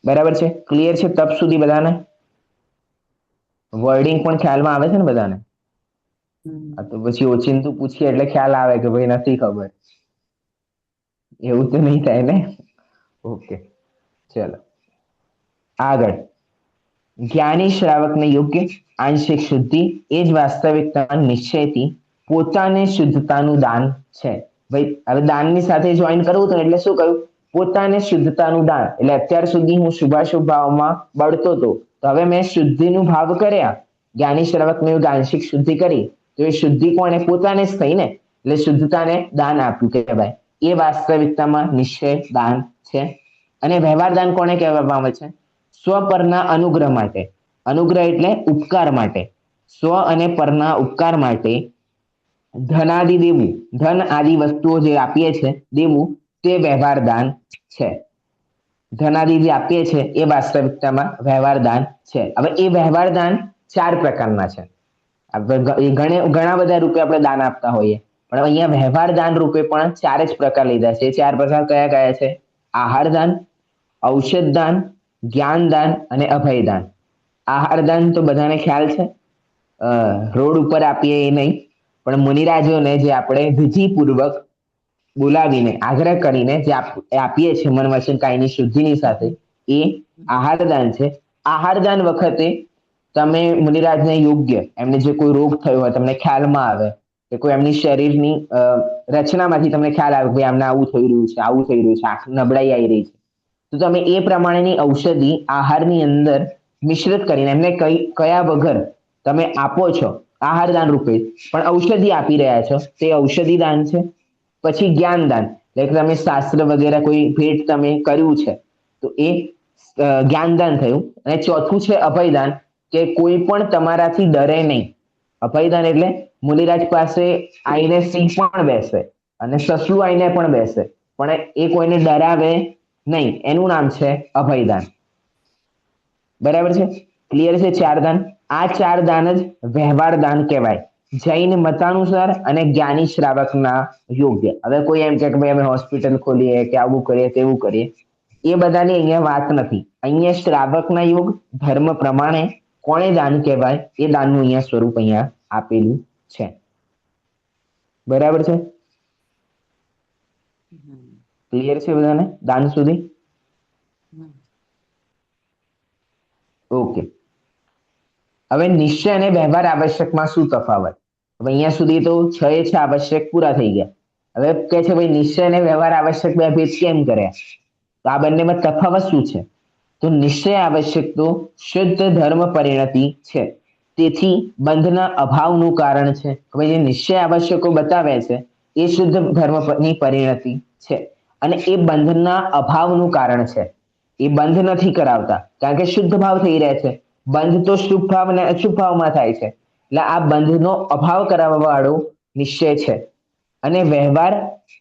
બરાબર છે? ક્લિયર છે તપ સુધી બધાને? વર્ડિંગ પણ ખ્યાલમાં આવે છે ને બધાને? આ તો પછી ઓચિંતું પૂછીએ એટલે ખ્યાલ આવે કે ભાઈ નથી ખબર. એવું તો નહીં થાય ને? ઓકે, ચલો આગળ. જ્ઞાની શ્રાવકને યોગ્ય આંશિક શુદ્ધિ એ જ વાસ્તવિકતા નિશ્ચયથી પોતાને શુદ્ધતાનું દાન છે. ભાઈ હવે દાનની સાથે જોઈન કરવું હતું એટલે શું કહ્યું? પોતાને શુદ્ધતાનું દાન. એટલે અત્યાર સુધી હું શુભાશુભ ભાવમાં બળતો હતો, તો હવે મેં શુદ્ધિનું ભાવ કર્યા. જ્ઞાની શ્રાવકને આંશિક શુદ્ધિ કરી તો એ શુદ્ધિ કોને? પોતાને જ થઈ ને. એટલે શુદ્ધતાને દાન આપ્યું કહેવાય. એ વાસ્તવિકતામાં નિશ્ચય દાન છે. અને વ્યવહાર દાન કોને કહેવામાં આવે છે? સ્વ પરના અનુગ્રહ માટે. અનુગ્રહ એટલે ઉપકાર માટે. સ્વ અને પરના ઉપકાર માટે ધન આદિ દેવું, ધન આદિ વસ્તુઓ જે આપીએ છે દેવું તે વ્યવહાર દાન છે. ધન આદિ જે આપીએ છે એ વાસ્તવિકતામાં વ્યવહાર દાન છે. હવે એ વ્યવહાર દાન 4 પ્રકારના છે. ઘણા બધા રૂપે આપણે દાન આપતા હોઈએ, પણ અહીંયા વ્યવહાર દાન રૂપે પણ 4 જ પ્રકાર લીધા છે. 4 પ્રકાર કયા કયા છે? આહાર દાન, ઔષધ દાન, જ્ઞાન દાન અને અભય દાન. આહાર દાન તો બધાને ખ્યાલ છે, રોડ ઉપર આપીએ એ નહીં, પણ મુનિરાજોને જે આપણે વિધિપૂર્વક બોલાવીને આગ્રહ કરીને જે આપીએ છીએ મન વચન કાયની શુદ્ધિની સાથે એ આહાર દાન છે. આહાર દાન વખતે તમે મુનિરાજને યોગ્ય, એમને જે કોઈ રોગ થયો હોય તમને ખ્યાલમાં આવે કે કોઈ એમની શરીરની રચનામાંથી તમને ખ્યાલ આવે કે આમને આવું થઈ રહ્યું છે, આવું થઈ રહ્યું છે, આંખ નબળાઈ આવી રહી છે, તો તમે એ પ્રમાણેની ઔષધિ આહારની અંદર મિશ્રિત કરીને એમને કયા વગર તમે આપો છો આહાર દાન રૂપે, પણ ઔષધિ આપી રહ્યા છો, તે ઔષધિ દાન છે. પછી જ્ઞાન દાન, એટલે તમે શાસ્ત્ર વગેરે કોઈ ભેટ તમે કર્યું છે તો એ જ્ઞાનદાન થયું. અને ચોથું છે અભયદાન, કે કોઈ પણ તમારાથી ડરે નહીં. અભયદાન એટલે મુનિરાજ પાસે આઈને સિંહ પણ બેસે અને સસલું આઈને પણ બેસે, પણ એ કોઈને ડરાવે નહીં, એનું નામ છે અભયદાન. બરાબર છે? ક્લિયર છે? 4 દાન. આ 4 દાન જ વ્યવહાર દાન કહેવાય, જૈન મતાનુસાર અને જ્ઞાની શ્રાવકના યોગ્ય. હવે કોઈ એમ કે ભાઈ અમે હોસ્પિટલ ખોલીએ કે આવું કરીએ તેવું કરીએ, એ બધાની અહીંયા વાત નથી. અહીંયા શ્રાવકના યોગ ધર્મ પ્રમાણે કોણે દાન કહેવાય એ દાનનું અહીંયા સ્વરૂપ અહીંયા આપેલું છે. બરાબર છે? ક્લિયર છે બધાને દાન સુધી? ઓકે. હવે નિશ્ચય અને વ્યવહાર આવશ્યકમાં શું તફાવત? હવે અહીંયા સુધી તો 6 છે આવશ્યક પૂરા થઈ ગયા. હવે કહે છે ભાઈ નિશ્ચય અને વ્યવહાર આવશ્યક બે ભેદ કેમ કર્યા? તો આ બંનેમાં તફાવત શું છે? તો નિશ્ચય આવશ્યક તો શુદ્ધ ધર્મ પરિણતિ છે, તેથી બંધના અભાવનું કારણ છે. હવે જે નિશ્ચય આવશ્યકો બતાવે છે એ શુદ્ધ ધર્મની પરિણતિ છે અને એ બંધના અભાવનું કારણ છે. એ બંધ નથી કરાવતા કારણ કે શુદ્ધ ભાવ થઈ રહે છે. બંધ તો શુભ ભાવ અને અશુભ ભાવમાં થાય છે, એટલે આ બંધનો અભાવ કરાવવા વાળો નિશ્ચય છે. અને વ્યવહાર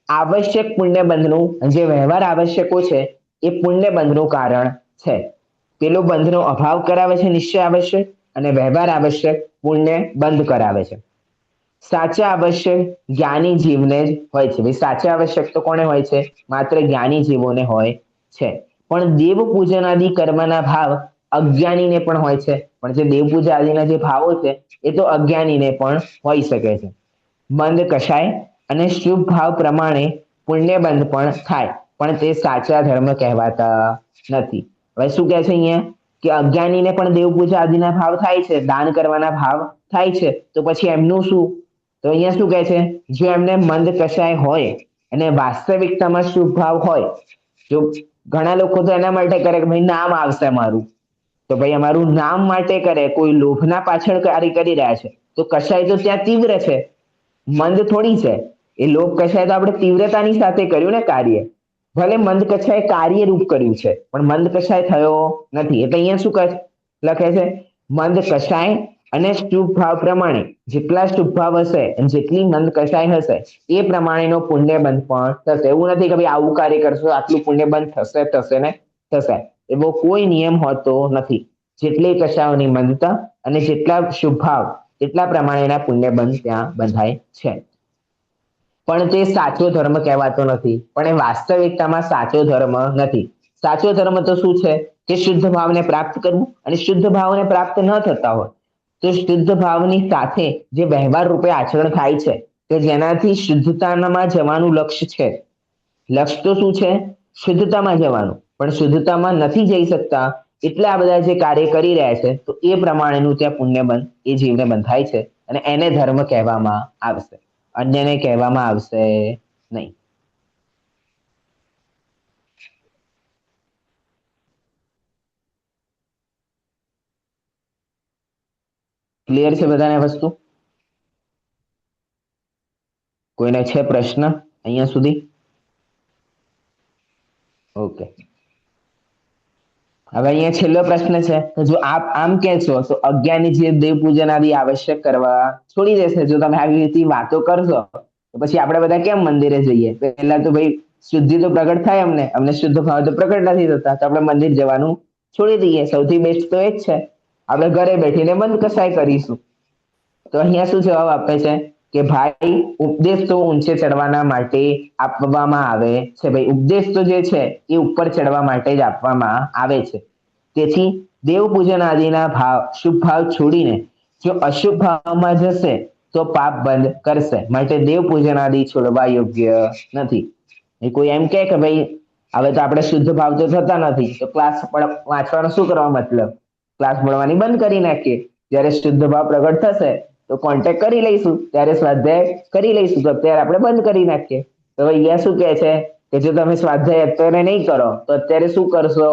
આવશ્યક પુણ્ય બંધનું, જે વ્યવહાર આવશ્યકો છે એ પુણ્ય બંધનું કારણ છે. પેલો બંધનો અભાવ કરાવે છે નિશ્ચય આવશ્યક, અને વ્યવહાર આવશ્યક પુણ્ય બંધ કરાવે છે. સાચા આવશ્યક જ્ઞાની જીવને જ હોય છે. ભાઈ સાચા આવશ્યક તો કોને હોય છે? માત્ર જ્ઞાની જીવોને હોય છે. પણ દેવ પૂજન આદિ કર્મના ભાવ અજ્ઞાનીને પણ હોય છે. પણ જે દેવ પૂજા આદિના જે ભાવો છે એ તો અજ્ઞાનીને પણ હોઈ શકે છે. બંધ કશાય અને શુભ ભાવ પ્રમાણે પુણ્ય બંધ પણ થાય, પણ તે સાચા ધર્મ કહેવાતા નથી. હવે શું કહે છે અહીંયા? કે અજ્ઞાનીને પણ દેવ પૂજા આદિના ભાવ થાય છે, દાન કરવાના ભાવ થાય છે, તો પછી એમનું શું? તો અહીંયા શું કહે છે? જો એમને મંદ કશાય હોય અને વાસ્તવિકતામાં શુભ ભાવ હોય, જો ઘણા લોકો તો એના માટે કરે કે ભાઈ નામ આવશે મારું, તો ભાઈ અમારું નામ માટે કરે, કોઈ લોભના પાછળ કાર્ય કરી રહ્યા છે, તો કશાય તો ત્યાં તીવ્ર છે, મંદ થોડી છે. એ લોભ કશાય તો આપણે તીવ્રતાની સાથે કર્યું ને કાર્ય, ભલે મંદ કશાય કાર્યરૂપ કર્યું છે પણ મંદ કશાય થયો નથી. એટલે અહીંયા શું લખે છે? મંદ કશાય અને શુભ ભાવ પ્રમાણે જેટલા શુભ ભાવ હશે અને જેટલી મંદ કશાય હશે એ પ્રમાણેનો પુણ્ય બંધ પણ થશે. એવું નથી કે ભાઈ આવું કાર્ય કરશો આટલું પુણ્ય બંધ થશે ને થશે, એવો કોઈ નિયમ હોતો નથી. જેટલી કશાયોની મંદતા અને જેટલા શુભ ભાવ એટલા પ્રમાણેના પુણ્ય બંધ ત્યાં બંધાય છે. પણ તે સાચો ધર્મ કહેવાતો નથી, પણ એ વાસ્તવિકતામાં સાચો ધર્મ નથી. સાચો ધર્મ તો શું છે? કે શુદ્ધ ભાવને પ્રાપ્ત કરવું, અને શુદ્ધ ભાવને પ્રાપ્ત ન થતા હોય તો શુદ્ધ ભાવની સાથે જે વ્યવહાર રૂપે આચરણ થાય છે કે જેનાથી શુદ્ધતામાં જવાનું લક્ષ્ય છે. લક્ષ્ય તો શું છે? શુદ્ધતામાં જવાનું, પણ શુદ્ધતામાં નથી જઈ શકતા એટલે આ બધા જે કાર્ય કરી રહ્યા છે તો એ પ્રમાણેનું ત્યાં પુણ્ય બંધ એ જીવને બંધાય છે, અને એને ધર્મ કહેવામાં આવશે, અન્યને કહેવામાં આવશે નહીં. ક્લિયર છે બધાને વસ્તુ? કોઈને છે પ્રશ્ન અહીંયા સુધી? ઓકે. હવે અહીંયા છેલ્લો પ્રશ્ન છે કે જો આપ આમ કહેશો તો અજ્ઞાની જે દેવ પૂજન આદિ આવશ્યક કરવા છોડી દેશે. જો તમે આવી રીતે વાતો કરશો તો પછી આપણે બધા કેમ મંદિરે જઈએ? પહેલા તો ભાઈ શુદ્ધિ તો પ્રગટ થાય, અમને શુદ્ધ ભાવ તો પ્રગટ નથી થતા, તો આપણે મંદિર જવાનું છોડી દઈએ. સૌથી બેસ્ટ તો એ જ છે, આપણે ઘરે બેઠીને બંધ કસાય કરીશું. તો અહીંયા શું જવાબ આપે છે કે ભાઈ ઉપદેશ તો ઊંચે ચડવાના માટે આપવામાં આવે છે. ભાઈ ઉપદેશ તો જે છે એ ઉપર ચડવા માટે જ આપવામાં આવે છે. તેથી દેવ પૂજન આદિના ભાવ શુભ ભાવ છોડીને જો અશુભ ભાવમાં જશે તો પાપ બંધ કરશે, માટે દેવ પૂજન આદિ છોડવા યોગ્ય નથી. એ કોઈ એમ કે ભાઈ હવે તો આપણે શુદ્ધ ભાવ તો થતા નથી તો ક્લાસ વાંચવાનો શું કરવા મતલબ? ક્લાસ ભણવાની બંધ કરી નાખીએ. જ્યારે શુદ્ધ ભાવ પ્રગટ થશે તો તો કોન્ટેક્ટ કરી લઈશું, ત્યારે સ્વાધ્યાય કરી લઈશું. તો અત્યારે આપણે બંધ કરી નાખીએ. તો અહીંયા શું કહે છે કે જો તમે સ્વાધ્યાય અત્યારે નહીં કરો તો અત્યારે શું કરશો?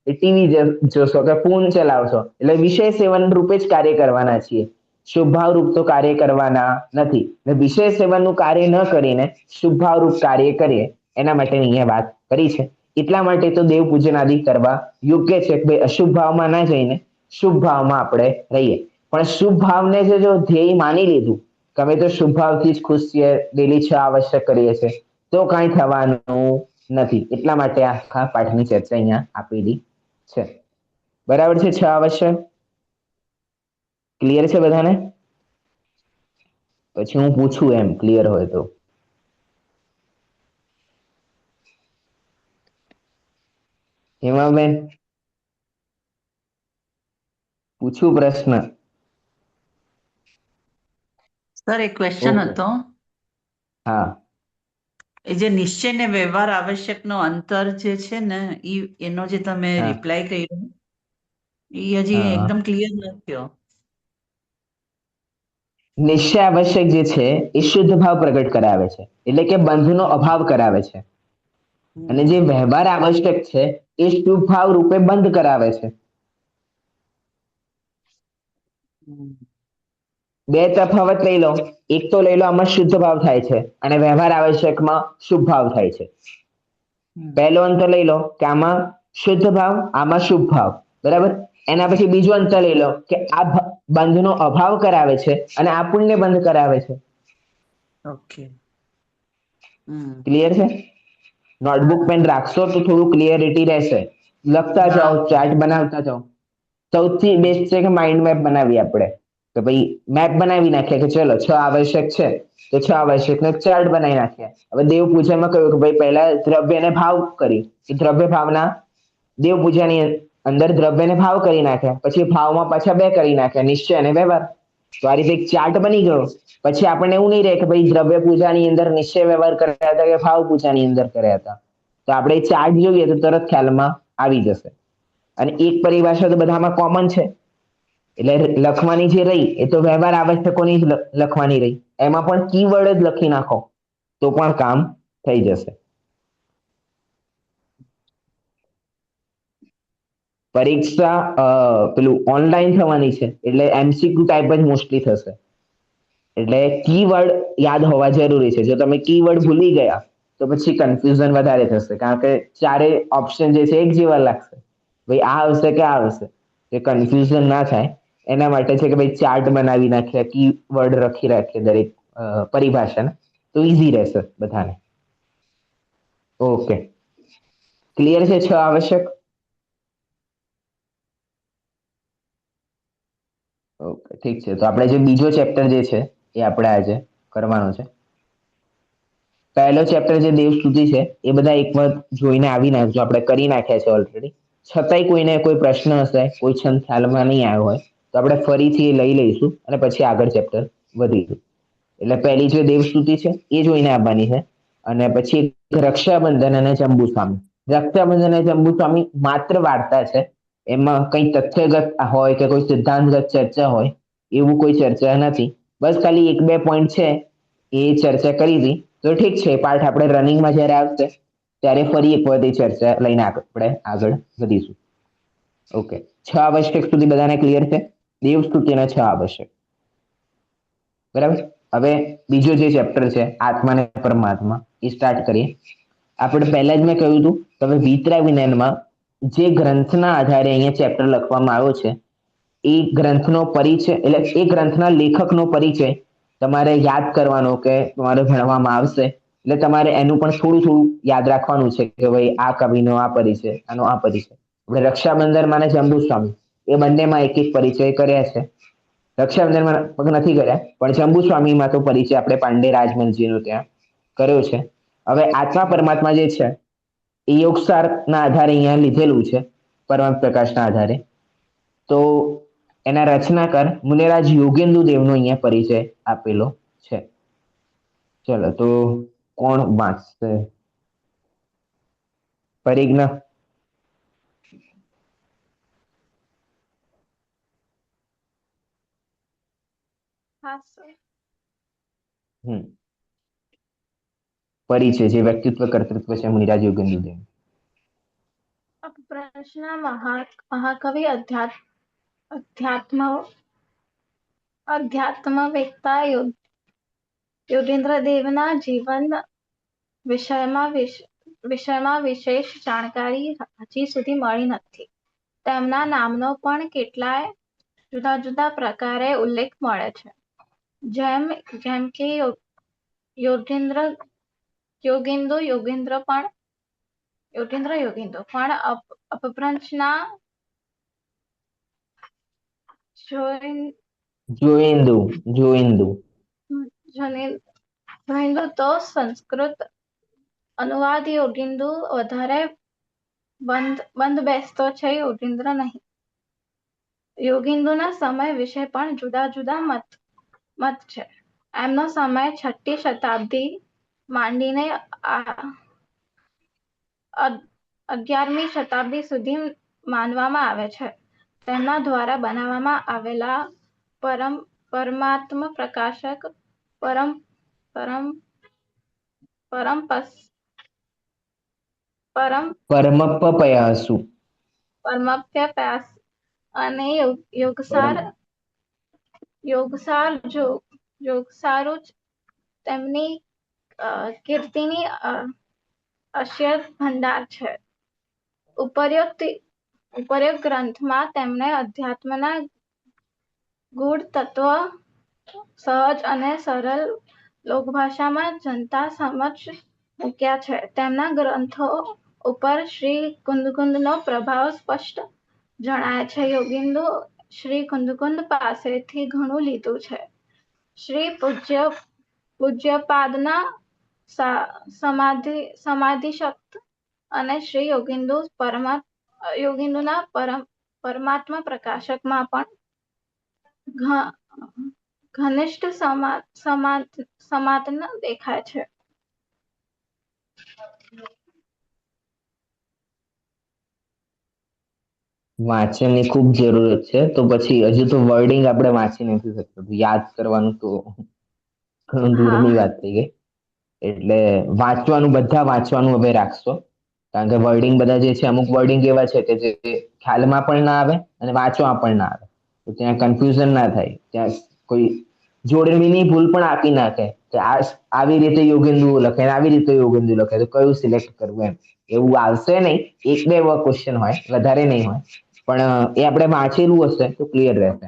ટીવી જોશો કે ફોન ચલાવશો. એટલે વિષય સેવન રૂપે જ કાર્ય કરવાના છીએ, શુભભાવરૂપ તો કાર્ય કરવાના નથી. વિષય સેવનનું કાર્ય ન કરીને શુભભાવરૂપ કાર્ય કરીએ એના માટે અહીંયા વાત કરી છે. એટલા માટે તો દેવ પૂજન આદિ કરવા યોગ્ય છે કે ભાઈ અશુભ ભાવમાં ના જઈને શુભ ભાવમાં આપણે રહીએ. પણ શુભ ભાવને જો ધ્યેય માની લીધું કે અમે તો શુભ ભાવથી જ ખુશ છીએ, ડેલી 6 આવશ્યક કરીએ છીએ, તો કાંઈ થવાનું નથી. એટલા માટે આખા પાઠની ચર્ચા અહીંયા આપેલી છે. બરાબર છે? 6 આવશ્યક ક્લિયર છે બધાને? પછી હું પૂછું એમ ક્લિયર હોય તો. હેમાબેન પૂછું પ્રશ્ન? સર એક ક્વેશ્ચન ઓકે. હતો. હા, એ જે નિશ્ચય ને વ્યવહાર આવશ્યક નો અંતર જે છે ને એનો જે તમે હા, રિપ્લાય કર્યો એ હજી હા. એકદમ ક્લિયર નથી થયો. નિશ્ચય આવશ્યક જે છે એ શુદ્ધ ભાવ પ્રગટ કરાવે છે, એટલે કે બંધનો અભાવ કરાવે છે. અને જે વ્યવહાર આવશ્યક છે એ શુભ ભાવ રૂપે બંધ કરાવે છે. બે તફાવત લઈ લો. એક તો લઈ લો આમાં શુદ્ધ ભાવ થાય છે અને વ્યવહાર આવશ્યકમાં શુભ ભાવ થાય છે. પહેલો અંતર લઈ લો કે આમાં શુદ્ધ ભાવ, આમાં શુભ ભાવ. બરાબર? એના પછી બીજો અંતર લઈ લો કે આ બંધનો અભાવ કરાવે છે અને આ પુણ્ય બંધ કરાવે છે. ઓકે. ક્લિયર છે? નોટબુક પેન રાખશો તો થોડું ક્લિયરિટી રહેશે. લખતા જાઓ, ચાર્ટ બનાવતા જાઓ. સૌથી બેસ્ટ છે કે માઇન્ડ મેપ બનાવીએ આપણે, કે ભાઈ મેપ બનાવી નાખીએ કે ચલો 6 આવશ્યક છે તો 6 આવશ્યકનો ચાર્ટ બનાવી નાખીએ. હવે દેવ પૂજામાં કહ્યું કે ભાઈ પહેલા દ્રવ્યને ભાવ કરી, કે દ્રવ્ય ભાવના દેવ પૂજાની અંદર દ્રવ્યને ભાવ કરી નાખ્યા, પછી ભાવમાં પાછા 2 કરી નાખ્યા, નિશ્ચય અને વ્યવહાર. તો આ રીતે એક ચાર્ટ બની ગયો. પછી આપણને એવું નહીં રહે કે ભાઈ દ્રવ્ય પૂજાની અંદર નિશ્ચય વ્યવહાર કર્યા હતા કે ભાવ પૂજાની અંદર કર્યા હતા. તો આપણે ચાર્ટ જોઈએ તો તરત ખ્યાલમાં આવી જશે. અને એક પરિભાષા તો બધામાં કોમન છે, એટલે લખવાની જે રહી એ તો વ્યવહાર આવશ્યકોની જ લખવાની રહી. એમાં પણ કીવર્ડ જ લખી નાખો તો પણ કામ થઈ જશે. પરીક્ષા પેલું ઓનલાઈન થવાની છે એટલે એમસીક્યુ ટાઈપ જ મોસ્ટલી થશે. એટલે કીવર્ડ યાદ હોવા જરૂરી છે. જો તમે કીવર્ડ ભૂલી ગયા તો પછી કન્ફ્યુઝન વધારે થશે, કારણ કે ચારે ઓપ્શન જે છે એક જેવા લાગશે. ભાઈ આ આવશે કે આ આવશે, કે કન્ફ્યુઝન ના થાય એના માટે છે કે ભાઈ ચાર્ટ બનાવી નાખ્યા, કીવર્ડ લખી રાખીએ દરેક પરિભાષાને, તો ઈઝી રહેશે બધાને. ઓકે, ક્લિયર છે 6 આવશ્યક? ઓકે, ઠીક છે. તો આપણે જે બીજો ચેપ્ટર જે છે એ આપણે આજે કરવાનો છે. પહેલો ચેપ્ટર જે દેવસ્તુતિ છે એ બધા એક વખત જોઈને આવી નાખજો, આપણે કરી નાખ્યા છે ઓલરેડી. છતાંય કોઈને કોઈ પ્રશ્ન હશે, કોઈ છંદ ખ્યાલમાં નહીં આવ્યો હોય તો આપણે ફરીથી એ લઈ લઈશું અને પછી આગળ ચેપ્ટર વધીશું. એટલે પહેલી જે દેવસ્તુતિ છે એ જોઈને આવવાની છે. અને પછી રક્ષાબંધન અને જંબુસ્વામી. રક્ષાબંધન અને જંબુસ્વામી માત્ર વાર્તા છે, એમાં કંઈ તથ્યગત હોય કે કોઈ સિદ્ધાંતગત ચર્ચા હોય એવું કોઈ ચર્ચા નથી. બસ ખાલી 1-2 પોઈન્ટ છે એ ચર્ચા કરી હતી. તો ઠીક છે, પાઠ આપણે રનિંગમાં જ્યારે આવશે ત્યારે ફરી એક વખત એ ચર્ચા લઈને આપણે આગળ વધીશું. ઓકે, 6 આવશ્યક સુધી બધાને ક્લિયર છે? દેવસ્તુતિના 6 આવશ્યક. બરાબર. હવે બીજો જે ચેપ્ટર છે આત્મા અને પરમાત્મા એ સ્ટાર્ટ કરીએ. આપણે પહેલા જ મેં કહ્યું હતું તમે વિતરા વિનયનમાં જે ગ્રંથના આધારે અહીંયા ચેપ્ટર લખવામાં આવ્યો છે એ ગ્રંથનો પરિચય, એટલે એ ગ્રંથના લેખકનો પરિચય તમારે યાદ કરવાનો કે તમારે ભણવામાં આવશે. એટલે તમારે એનું પણ થોડું થોડું યાદ રાખવાનું છે કે ભાઈ આ કવિનો આ પરિચય, આનો આ પરિચય. આપણે રક્ષાબંધનમાં અને જંબુસ્વામી એ બંનેમાં એક એક પરિચય કર્યા છે. રક્ષાબંધનમાં નથી કર્યા, પણ જંબુસ્વામીમાં તો પરિચય આપણે પાંડે રાજમલજીનો ત્યાં કર્યો છે. હવે આત્મા પરમાત્મા જે છે એ યોગસારના આધારે અહીંયા લીધેલું છે, પરમ પ્રકાશના આધારે. તો એના રચનાકાર મુનિરાજ યોગેન્દુ દેવનો અહીંયા પરિચય આપેલો છે. ચલો તો કોણ વાંચશે? પરિજ્ઞા. હા સર. પરિચય જે વ્યક્તિત્વ કર્તૃત્વ છે મુનિરાજ યોગેન્દ્ર દેવ. અપભ્રંશના મહાકવિ અધ્યાત્મવેત્તા યોગેન્દ્ર દેવના જીવન વિષયમાં વિશેષ જાણકારી હજી સુધી મળી નથી. તેમના નામનો પણ કેટલાય જુદા જુદા પ્રકારે ઉલ્લેખ મળે છે. જેમ કે યોગેન્દ્ર પણ અપભ્રંશના જોઈન્દુ તો સંસ્કૃત અનુવાદ યોગિંદુ વધારે બંધ બેસતો છે. યોગેન્દ્ર નહીં. યોગિંદુના સમય વિશે પણ જુદા જુદા મત છે. એમનો સમય 6ઠ્ઠી શતાબ્દી માંડીને 11મી શતાબ્દી સુધી માનવામાં આવે છે. તેમના દ્વારા બનાવવામાં આવેલા પરમાત્મ પ્રકાશક પરમપ્પયાસુ અને યોગસારું જ તેમની કીર્તિની અશ્ય ભંડાર છે. ઉપરોક્ત ગ્રંથમાં તેમણે અધ્યાત્મના ગૂઢ તત્વ સહજ અને સરળ લોકભાષામાં જનતા સમક્ષ મૂક્યા છે. તેમના ગ્રંથો ઉપર શ્રી કુંદકુંદનો પ્રભાવ સ્પષ્ટ જણાય છે. યોગિંદુ શ્રી કુંદકુંદ પાસેથી ઘણું લીધું છે. શ્રી પૂજ્યપાદના સમાધિશક્ત અને શ્રી યોગિંદુના પરમાત્મા પ્રકાશકમાં પણ ઘનિષ્ઠ સમાતન દેખાય છે. વાંચનની ખૂબ જરૂરત છે. તો પછી હજુ તો વર્ડિંગ આપણે વાંચી નથી શકતા, યાદ કરવાનું તો ઘણું દૂરની વાત થઈ ગઈ. એટલે બધા વાંચવાનું હવે રાખશો, કારણ કે વર્ડિંગ બધા જે છે અમુક વર્ડિંગ એવા છે કે જે ખ્યાલમાં પણ ના આવે અને વાંચવા પણ ના આવે, તો ત્યાં કન્ફ્યુઝન ના થાય. ત્યાં કોઈ જોડણીની ભૂલ પણ આપી નાખે કે આવી રીતે યોગેન્દુ લખે, આવી રીતે યોગેન્દુ લખે, તો કયું સિલેક્ટ કરવું એમ એવું આવશે નહીં. 1-2 ક્વેશ્ચન હોય, વધારે નહીં હોય, પણ એ આપણે વાંચેલું હશે તો ક્લિયર રહેશે.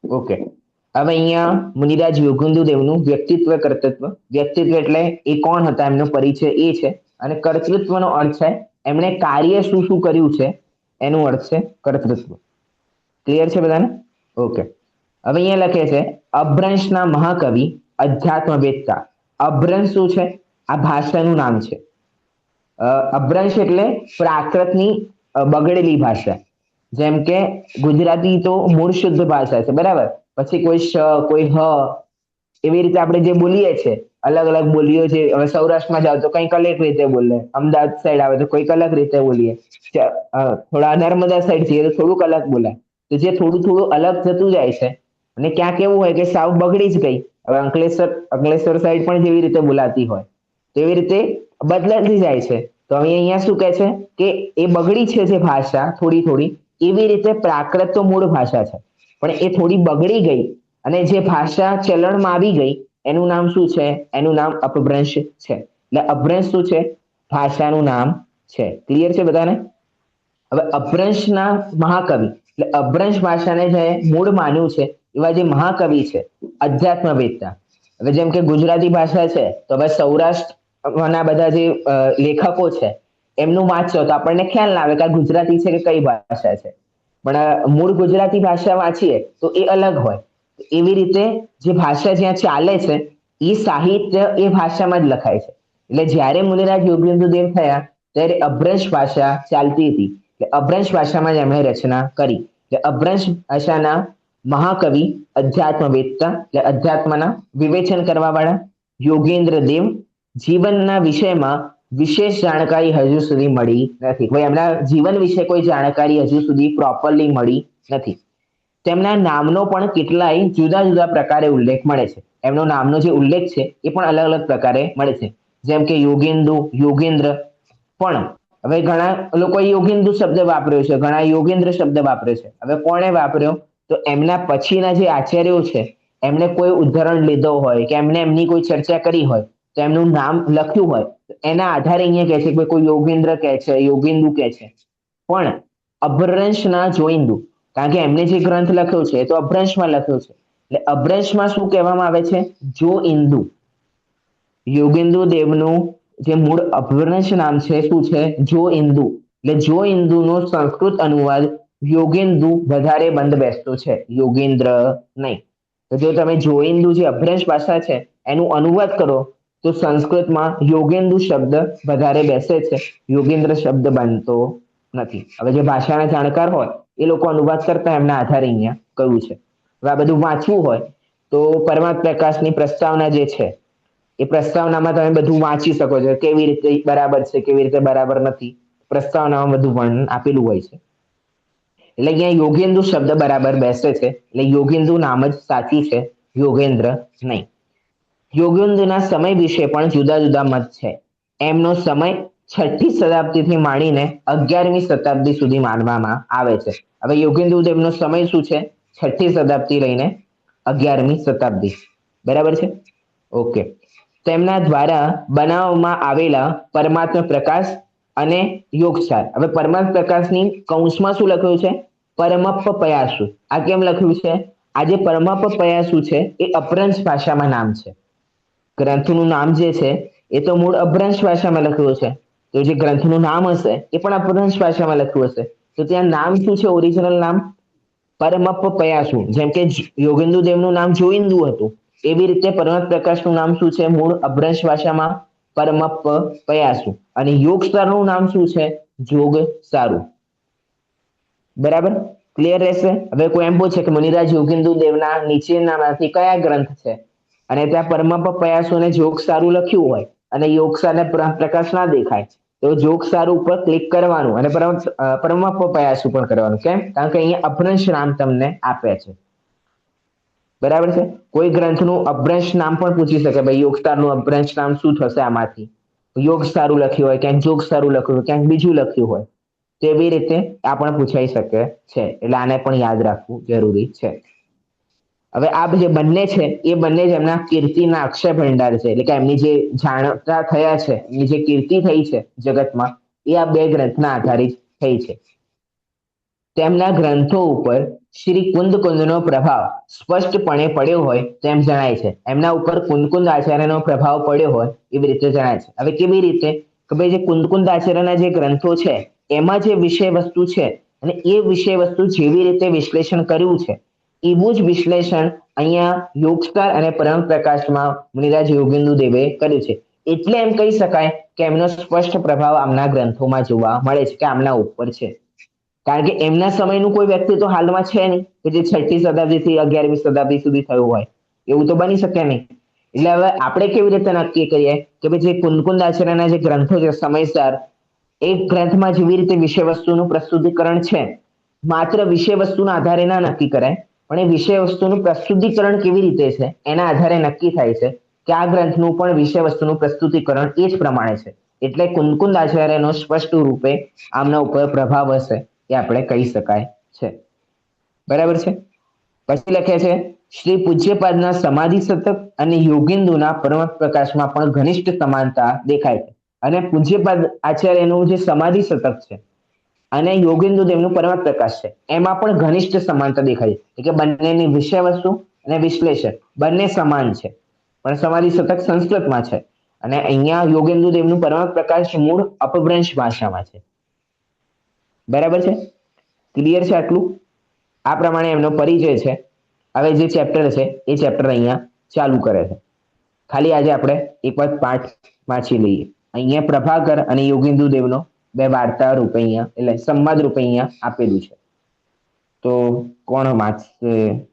ઓકે, હવે અહીંયા મુનિરાજ યોગેન્દ્ર દેવનું વ્યક્તિત્વ કર્તૃત્વ. વ્યક્તિત્વ એટલે એ કોણ હતા, એમનો પરિચય એ છે. અને કર્તૃત્વનો અર્થ છે એમણે કાર્ય શું શું કર્યું છે, એનો અર્થ છે કર્તૃત્વ. ક્લિયર છે બધાને? ઓકે, હવે અહીંયા લખે છે અપભ્રંશના મહાકવિ અધ્યાત્મવેત્તા. અપભ્રંશ શું છે? આ ભાષાનું નામ છે. અપભ્રંશ એટલે પ્રાકૃતની બગડેલી ભાષા. જેમ કે ગુજરાતી તો મૂળ શુદ્ધ ભાષા છે, બરાબર. પછી કોઈ શ, કોઈ હ, એવી રીતે આપણે જે બોલીએ છીએ, અલગ અલગ બોલીઓ છે. હવે સૌરાષ્ટ્રમાં જાઓ તો કંઈક અલગ રીતે બોલે, અમદાવાદ સાઈડ આવે તો કોઈક અલગ રીતે બોલીએ, થોડા નર્મદા સાઈડ જઈએ તો થોડુંક અલગ બોલાય. તો જે થોડું થોડું અલગ થતું જાય છે, અને ક્યાંક એવું હોય કે સાવ બગડી જ ગઈ. હવે અંકલેશ્વર સાઈડ પણ જેવી રીતે બોલાતી હોય તેવી રીતે બદલાતી જાય છે. તો અહીંયા શું કહે છે કે એ બગડી છે જે ભાષા થોડી થોડી, એવી રીતે પ્રાકૃત તો મૂળ ભાષા છે, પણ એ થોડી બગડી ગઈ અને જે ભાષા ચલણમાં આવી ગઈ એનું નામ શું છે? એનું નામ અપભ્રંશ છે. એટલે અપભ્રંશ શું છે? ભાષાનું નામ છે. ક્લિયર છે બધાને? હવે અપભ્રંશના મહાકવિ, એટલે અપભ્રંશ ભાષાને જે મૂળ માન્યું છે એવા જે મહાકવિ છે અધ્યાત્મવેત્તા. હવે જેમ કે ગુજરાતી ભાષા છે તો હવે સૌરાષ્ટ્રના બધા જે લેખકો છે એમનું વાંચો તો આપણને ખ્યાલ ના આવે કે આ ગુજરાતી છે કે કઈ ભાષા છે, પણ મૂળ ગુજરાતી ભાષા વાંચીએ તો એ અલગ હોય. એવી રીતે જે ભાષા જ્યાં ચાલે છે એ સાહિત્ય એ ભાષામાં જ લખાય છે. એટલે જ્યારે મુનિરાજ યોગેન્દ્ર દેવ થયા ત્યારે અપભ્રંશ ભાષા ચાલતી હતી, એટલે અપભ્રંશ ભાષામાં જ એમણે રચના કરી. એટલે અપભ્રંશ ભાષાના મહાકવિ અધ્યાત્મવેત્તા, એટલે અધ્યાત્મના વિવેચન કરવા વાળા યોગેન્દ્ર દેવ. જીવનના વિષયમાં વિશેષ જાણકારી હજુ સુધી મળી નથી. કોઈ એમના જીવન વિશે કોઈ જાણકારી હજુ સુધી પ્રોપરલી મળી નથી. તેમના નામનો પણ કેટલાય જુદા જુદા પ્રકારે ઉલ્લેખ મળે છે. એમનો નામનો જે ઉલ્લેખ છે એ પણ અલગ અલગ પ્રકારે મળે છે. જેમ કે યોગેન્દુ, યોગેન્દ્ર. પણ હવે ઘણા લોકો યોગેન્દુ શબ્દ વાપર્યો છે, ઘણા યોગેન્દ્ર શબ્દ વાપર્યો છે. હવે કોણે વાપર્યો? તો એમના પછીના જે આચાર્યો છે એમણે કોઈ ઉદાહરણ લીધો હોય કે એમને એમની કોઈ ચર્ચા કરી હોય તો એમનું નામ લખ્યું હોય એના આધારે અહીંયા કહે છે કે કોઈ યોગેન્દ્ર કહે છે, યોગેન્દુ કહે છે. પણ અભ્રંશના જોઈન્દુ, કારણ કે એમને જે ગ્રંથ લખ્યો છે એ તો અભ્રંશમાં લખ્યો છે, એટલે અભ્રંશમાં શું કહેવામાં આવે છે? જો ઇન્દુ. યોગેન્દુ દેવનું જે મૂળ અભ્રંશ નામ છે શું છે? જો ઇન્દુ. એટલે જો ઇન્દુનો સંસ્કૃત અનુવાદ યોગેન્દુ વધારે બંધ બેસતો છે, યોગેન્દ્ર નહીં. તો જો તમે જોઈન્દુ જે અભ્રંશ ભાષા છે એનું અનુવાદ કરો તો સંસ્કૃતમાં યોગેન્દુ શબ્દ વધારે બેસે છે, યોગેન્દ્ર શબ્દ બનતો નથી. હવે જે ભાષાના જાણકાર હોય એ લોકો અનુવાદ કરતા એમના આધારે અહીંયા કહ્યું છે. હવે આ બધું વાંચવું હોય તો પરમાત્મ પ્રકાશની પ્રસ્તાવના જે છે એ પ્રસ્તાવનામાં તમે બધું વાંચી શકો છો, કેવી રીતે બરાબર છે, કેવી રીતે બરાબર નથી. પ્રસ્તાવનામાં બધું વર્ણન આપેલું હોય છે. એટલે અહીંયા યોગેન્દુ શબ્દ બરાબર બેસે છે, એટલે યોગેન્દુ નામ જ સાચું છે, યોગેન્દ્ર નહીં. યોગેન્દ્રના સમય વિશે પણ જુદા જુદા મત છે. એમનો સમય 6ઠી શતાબ્દીથી માંડીને 11મી શતાબ્દી સુધી માનવામાં આવે છે. હવે યોગેન્દુ દેવનો સમય શું છે? 6ઠી શતાબ્દી લઈને 11મી શતાબ્દી. બરાબર છે? ઓકે. તેમના દ્વારા બનાવવામાં આવેલા પરમાત્મ પ્રકાશ અને યોગસાર. હવે પરમાત્મ પ્રકાશની કૌંસમાં શું લખ્યું છે? પરમપ્પ પયાસુ. આ કેમ લખ્યું છે? આ જે પરમપ્પ પયાસુ છે એ અપભ્રંશ ભાષામાં નામ છે. ગ્રંથનું નામ જે છે એ તો મૂળ અપભ્રંશ ભાષામાં લખ્યું છે, તો જે ગ્રંથનું નામ હશે એ પણ અપભ્રંશ ભાષામાં લખ્યું હશે. તો ત્યાં નામ શું છે? ઓરિજિનલ નામ પરમપ્પ પયાસુ. જેમ કે યોગેન્દુ દેવનું નામ જોઈન્દુ હતું, એવી રીતે પરમત પ્રકાશનું નામ શું છે? મૂળ અપભ્રંશ ભાષામાં પરમપ્પ પયાસુ. અને યોગસારનું નામ શું છે? જોગ સારું. બરાબર? ક્લિયર રહેશે? હવે કોઈ એમ પૂછે કે મુનિરાજ યોગેન્દુ દેવના નીચેનામાંથી કયા ગ્રંથ છે? અને ત્યાં પરમપ્પ પયાસુ અને જોગ સારું લખ્યું હોય અને યોગસારને પ્રકાશ ના દેખાય તો જોગ સારું ઉપર ક્લિક કરવાનું અને પરમપ્પ પયાસુ પણ કરવાનું. કેમ? કારણ કે અહીંયા અપભ્રંશ નામ તમને આપ્યા છે. બરાબર છે? કોઈ ગ્રંથનું અપભ્રંશ નામ પણ પૂછી શકે, ભાઈ યોગસારનું અપભ્રંશ નામ શું થશે આમાંથી? યોગ સારું લખ્યું હોય, ક્યાંક જોગ સારું લખ્યું હોય, ક્યાંક બીજું લખ્યું હોય, તેવી રીતે આ પણ પૂછાઈ શકે છે. એટલે આને પણ યાદ રાખવું જરૂરી છે. હવે આ જે બંને છે એ બંને જ એમના કીર્તિના અક્ષય ભંડાર છે, એટલે કે એમની જે જાણતા થયા છે, એમની જે કીર્તિ થઈ છે જગતમાં એ આ બે ગ્રંથના આધારિત થઈ છે. તેમના ગ્રંથો ઉપર શ્રી કુંદનો પ્રભાવ સ્પષ્ટપણે પડ્યો હોય તેમ જણાય છે. એમના ઉપર કુંદ આચાર્યનો પ્રભાવ પડ્યો હોય એવી રીતે જણાય છે. હવે કેવી રીતે? કે ભાઈ જે કુંદ આચાર્યના જે ગ્રંથો છે એમાં જે વિષય વસ્તુ છે અને એ વિષય વસ્તુ જેવી રીતે વિશ્લેષણ કર્યું છે એવું જ વિશ્લેષણ અહીંયા યોગસાર અને પરમ પ્રકાશમાં મુનિરાજ યોગેન્દુ દેવે કર્યું છે. એટલે એમ કહી શકાય કે એમનો સ્પષ્ટ પ્રભાવ આમના ગ્રંથોમાં જોવા મળે છે, કે આમના ઉપર છે. કારણ કે એમના સમયનું કોઈ વ્યક્તિ તો હાલમાં છે નહીં કે જે 6ઠી શતાબ્દીથી 11મી શતાબ્દી સુધી થયું હોય, એવું તો બની શકે નહીં. એટલે હવે આપણે કેવી રીતે નક્કી કરીએ કે ભાઈ જે કુંદ આચાર્યના જે ગ્રંથો છે સમયસર એ ગ્રંથમાં જેવી રીતે વિષય વસ્તુનું પ્રસ્તુતિકરણ છે, માત્ર વિષય વસ્તુના આધારે ના નક્કી કરાય, પણ એ વિષય વસ્તુનું પ્રસ્તુતિકરણ કેવી રીતે છે એના આધારે નક્કી થાય છે કે આ ગ્રંથનું પણ વિષય વસ્તુનું પ્રસ્તુતિકરણ એ જ પ્રમાણે છે. એટલે કુંદ આચાર્યનો સ્પષ્ટ રૂપે આમના ઉપર પ્રભાવ હશે એ આપણે કહી શકાય છે. બરાબર છે? પછી લખે છે શ્રી પૂજ્યપાદના સમાધિ શતક અને યોગેન્દુના પરમ પ્રકાશમાં પણ ઘનિષ્ઠ સમાનતા દેખાય છે. અને પૂજ્યપાદ આચાર્યનું જે સમાધિ શતક છે અને યોગેન્દુ દેવનું પરમ પ્રકાશ છે એમાં પણ ઘનિષ્ઠ સમાનતા દેખાય છે, કે બંનેની વિષય વસ્તુ અને વિશ્લેષણ બંને સમાન છે. પણ સમાધિ શતક સંસ્કૃતમાં છે અને અહીંયા યોગેન્દુ દેવનું પરમ પ્રકાશ મૂળ અપભ્રંશ ભાષામાં છે. બરાબર છે? ક્લિયર છે આટલું? આ પ્રમાણે એમનો પરિચય છે. હવે જે ચેપ્ટર છે એ ચેપ્ટર અહીંયા ચાલુ કરે છે. ખાલી આજે આપણે એક વાર પાઠ વાંચી લઈએ. અહીંયા પ્રભાકર અને યોગેન્દુ દેવનો બે વાર્તા રૂપે અહીંયા એટલે સંવાદ રૂપે અહીંયા આપેલું છે. તો કોણ વાંચશે?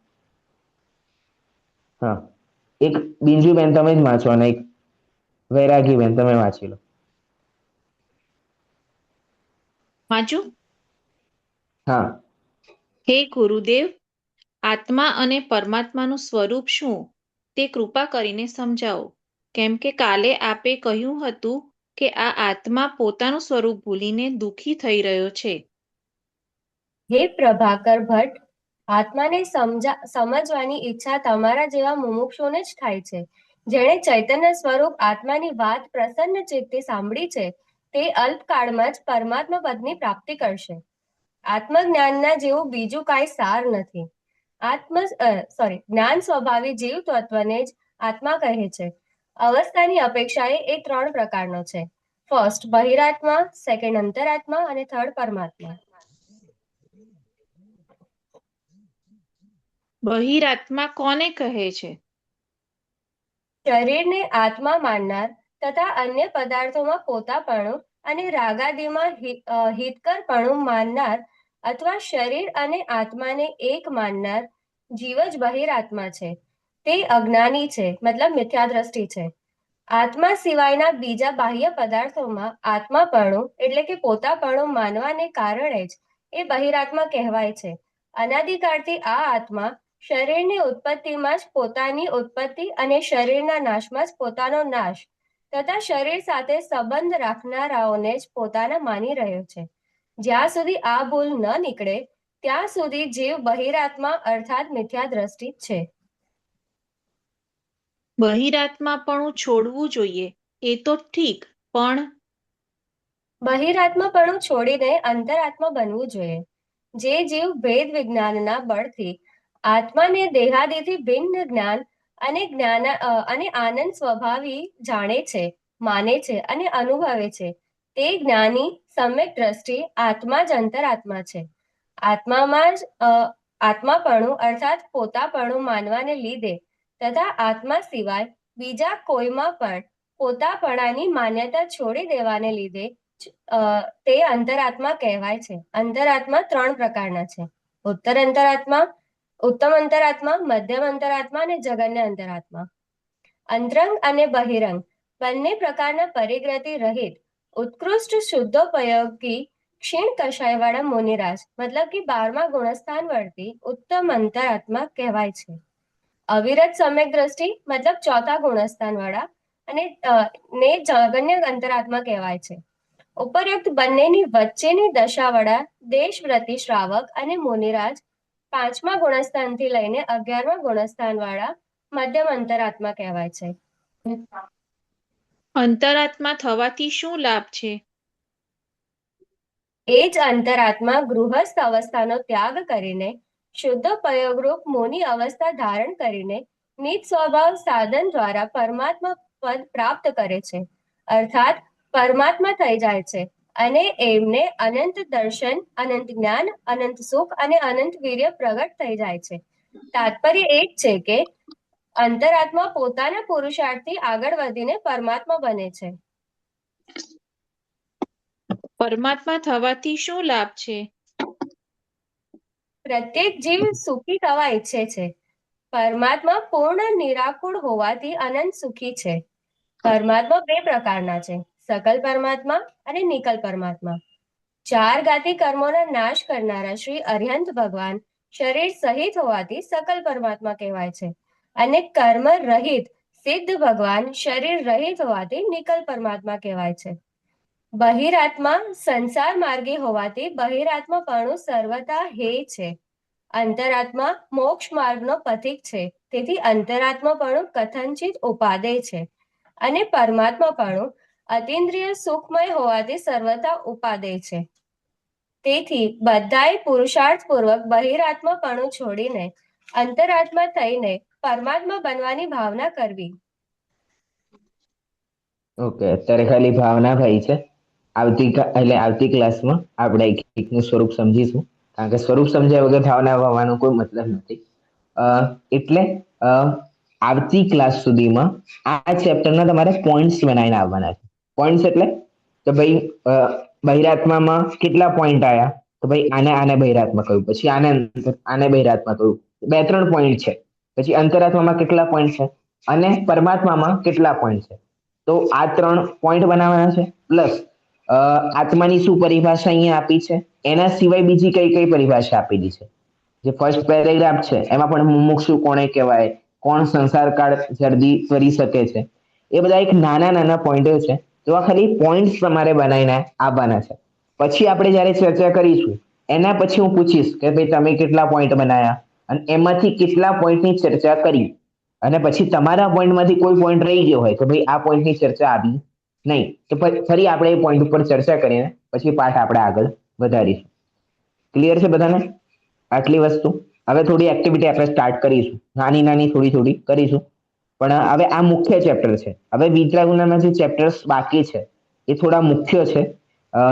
હા, એક બિંજુબેન તમે જ વાંચો અને એક વૈરાગીબેન તમે વાંચી લો. વાંચું? હા. હે ગુરુદેવ, આત્મા અને પરમાત્માનું સ્વરૂપ શું તે કૃપા કરીને સમજાવો, કેમ કે કાલે આપે કહ્યું હતું કે આ આત્મા પોતાનું સ્વરૂપ ભૂલીને દુઃખી થઈ રહ્યો છે. હે પ્રભાકર ભટ્ટ, આત્માને સમજવાની ઈચ્છા તમારા જેવા મુમુક્ષુને જ થાય છે. જેણે ચૈતન્ય સ્વરૂપ આત્માની વાત પ્રસન્ન ચિત્તે સાંભળી છે તે અલ્પકાળમાં જ પરમાત્મા પદની પ્રાપ્તિ કરશે. આત્મજ્ઞાનના જેવું બીજું કાંઈ સાર નથી. જ્ઞાન સ્વભાવી જીવ તત્વને જ આત્મા કહે છે. અવસ્થાની અપેક્ષાએ એ 3 પ્રકારનો છે. ફર્સ્ટ બહિરાત્મા, સેકન્ડ અંતરાત્મા અને થર્ડ પરમાત્મા. બહિરાત્મા કોને કહે છે? શરીરને આત્મા માનનાર તથા અન્ય પદાર્થોમાં પોતાપણું અને રાગાદિમાં હિતકરપણું માનનાર અથવા શરીર અને આત્માને એક માનનાર જીવ જ બહિરાત્મા છે. તે અજ્ઞાની છે, મતલબ મિથ્યાદ્રષ્ટિ છે. આત્મા સિવાયના બીજા બાહ્ય પદાર્થોમાં આત્માપણું એટલે કે પોતાપણું માનવાને કારણે જ એ બહિરાત્મા કહેવાય છે. અનાદિકાળથી આ આત્મા શરીરની ઉત્પત્તિમાં જ પોતાની ઉત્પત્તિ અને શરીરના નાશમાં જ પોતાનો નાશ તથા શરીર સાથે સંબંધ રાખનારાઓને જ પોતાના માની રહ્યો છે. જ્યાં સુધી આ ભૂલ ન નીકળે ત્યાં સુધી જીવ બહિરાત્મા અર્થાત મિથ્યાદ્રષ્ટિ છે. બહિરાત્માપણું છોડવું જોઈએ એ તો ઠીક, પણ બહિરાત્માપણું છોડીને અંતરાત્મા બનવું જોઈએ. જે જીવ ભેદ વિજ્ઞાનના બળથી આત્માને દેહાદિથી ભિન્ન જ્ઞાન અને આનંદ સ્વભાવી જાણે છે, માને છે અને અનુભવે છે તે જ્ઞાની સમ્યક દ્રષ્ટિ આત્મા જ અંતરાત્મા છે. આત્મામાં જ આત્માપણું અર્થાત પોતાપણું માનવાને લીધે તથા આત્મા સિવાય બીજા કોઈમાં પણ પોતાપણાની માન્યતા છોડી દેવાને લીધે તે અંતરાત્મા કહેવાય છે. અંતરાત્મા 3 પ્રકારના છે: ઉત્તમ અંતરાત્મા, મધ્યમ અંતરાત્મા અને જગન્ય અંતરાત્મા. અંતરંગ અને બહિરંગ બંને પ્રકારના પરિગ્રહથી રહિત ઉત્કૃષ્ટ શુદ્ધોપયોગી ક્ષીણ કષાયવાળા મુનિરાજ મતલબ કે 12મા ગુણસ્થાન વર્તી ઉત્તમ અંતરાત્મા કહેવાય છે. અવિરત સમ્યક દ્રષ્ટિ મતલબ 4થા ગુણસ્થાન વાળા અને જગન્ય અંતરાત્મા કહેવાય છે. ઉપરયુક્ત બંનેની વચ્ચેની દશાવાળા દેશવ્રતી શ્રાવક અને મુનિરાજ 5મા ગુણસ્થાનથી લઈને 11મા ગુણસ્થાન વાળા મધ્યમ અંતરાત્મા કહેવાય છે. અંતરાત્મા થવાથી શું લાભ છે? એ જ અંતરાત્મા ગૃહસ્થ અવસ્થાનો ત્યાગ કરીને શુદ્ધોપયોગરૂપ મુનિ અવસ્થા ધારણ કરીને નિજ સ્વભાવ સાધન દ્વારા પરમાત્મા પદ પ્રાપ્ત કરે છે, અર્થાત પરમાત્મા થઈ જાય છે અને એમને અનંત દર્શન, અનંત જ્ઞાન, અનંત સુખ અને અનંત વીર્ય પ્રગટ થઈ જાય છે. તાત્પર્ય એ જ છે કે અંતરાત્મા પોતાના પુરુષાર્થથી આગળ વધીને પરમાત્મા બને છે. પરમાત્મા થવાથી શું લાભ છે? પ્રત્યેક જીવ સુખી થવા ઈચ્છે છે. પરમાત્મા પૂર્ણ નિરાકુળ હોવાથી અનંત સુખી છે. પરમાત્મા 2 પ્રકારના છે: સકલ પરમાત્મા અને નિકલ પરમાત્મા. 4 ગાતી કર્મોના નાશ કરનારા શ્રી અરિહંત ભગવાન શરીર સહિત હોવાથી સકલ પરમાત્મા કહેવાય છે અને કર્મ રહિત સિદ્ધ ભગવાન શરીર રહિત હોવાથી નિકલ પરમાત્મા કહેવાય છે. બહિરાત્મા સંસાર માર્ગી હોવાથી બહિરાત્માપણું સર્વથા હે છે. અંતરાત્મા મોક્ષ માર્ગનો પથિક છે, તેથી અંતરાત્માપણું કથનચિત ઉપાદેય છે અને પરમાત્માપણું અતિન્દ્રિય સુખમય હોવાથી સર્વથા ઉપાદેય છે. તેથી બધાએ પુરુષાર્થપૂર્વક બહિરાત્માપણું છોડીને અંતરાત્મા થઈને પરમાત્મા બનવાની ભાવના કરવી. ઓકે, અત્યારે ખાલી ભાવના થઈ છે. આવતી ક્લાસમાં આપણે એકનું સ્વરૂપ સમજીશું, કારણ કે સ્વરૂપ સમજ્યા વગર ભાવના હોવાનો કોઈ મતલબ નથી. એટલે આવતી ક્લાસ સુધીમાં આ ચેપ્ટરના તમારે પોઈન્ટ્સ બનાવીને આવવાના છે. પોઈન્ટ્સ એટલે કે ભાઈ બહિરાત્મામાં કેટલા પોઈન્ટ આવ્યા, તો ભાઈ આને બહિરાત્મા કહ્યું, પછી આને બહિરાત્મા કહ્યું, 2-3 પોઈન્ટ છે. પછી અંતરાત્મામાં કેટલા પોઈન્ટ છે અને પરમાત્મામાં કેટલા પોઈન્ટ છે. તો આ 3 પોઈન્ટ બનાવવાના છે. પ્લસ આત્માની શું પરિભાષા અહીંયા આપી છે, એના સિવાય બીજી કઈ કઈ પરિભાષા આપેલી છે, જે ફર્સ્ટ પેરેગ્રાફ છે એમાં પણ મુમુક્ષુ કોણે કહેવાય, કોણ સંસાર કાળ જલ્દી કરી શકે છે, એ બધા એક નાના નાના પોઈન્ટો છે. તો આ ખાલી પોઈન્ટ્સ તમારે બનાવીને આવવાના છે. પછી આપણે જ્યારે ચર્ચા કરીશું એના પછી હું પૂછીશ કે ભાઈ તમે કેટલા પોઈન્ટ બનાવ્યા અને એમાંથી કેટલા પોઈન્ટની ચર્ચા કરી, અને પછી તમારા પોઈન્ટમાંથી કોઈ પોઈન્ટ રહી ગયો હોય તો ભાઈ આ પોઈન્ટની ચર્ચા આવી નહીં, તો ફરી આપણે એ પોઈન્ટ ઉપર ચર્ચા કરીને પછી પાઠ આપણે આગળ વધારીશું. ક્લિયર છે બધાને આટલી વસ્તુ? હવે થોડી એક્ટિવિટી આપણે સ્ટાર્ટ કરીશું, નાની નાની થોડી થોડી કરીશું. પણ હવે આ મુખ્ય ચેપ્ટર છે. હવે બીજા ગુનાના જે ચેપ્ટર્સ બાકી છે એ થોડા મુખ્ય છે.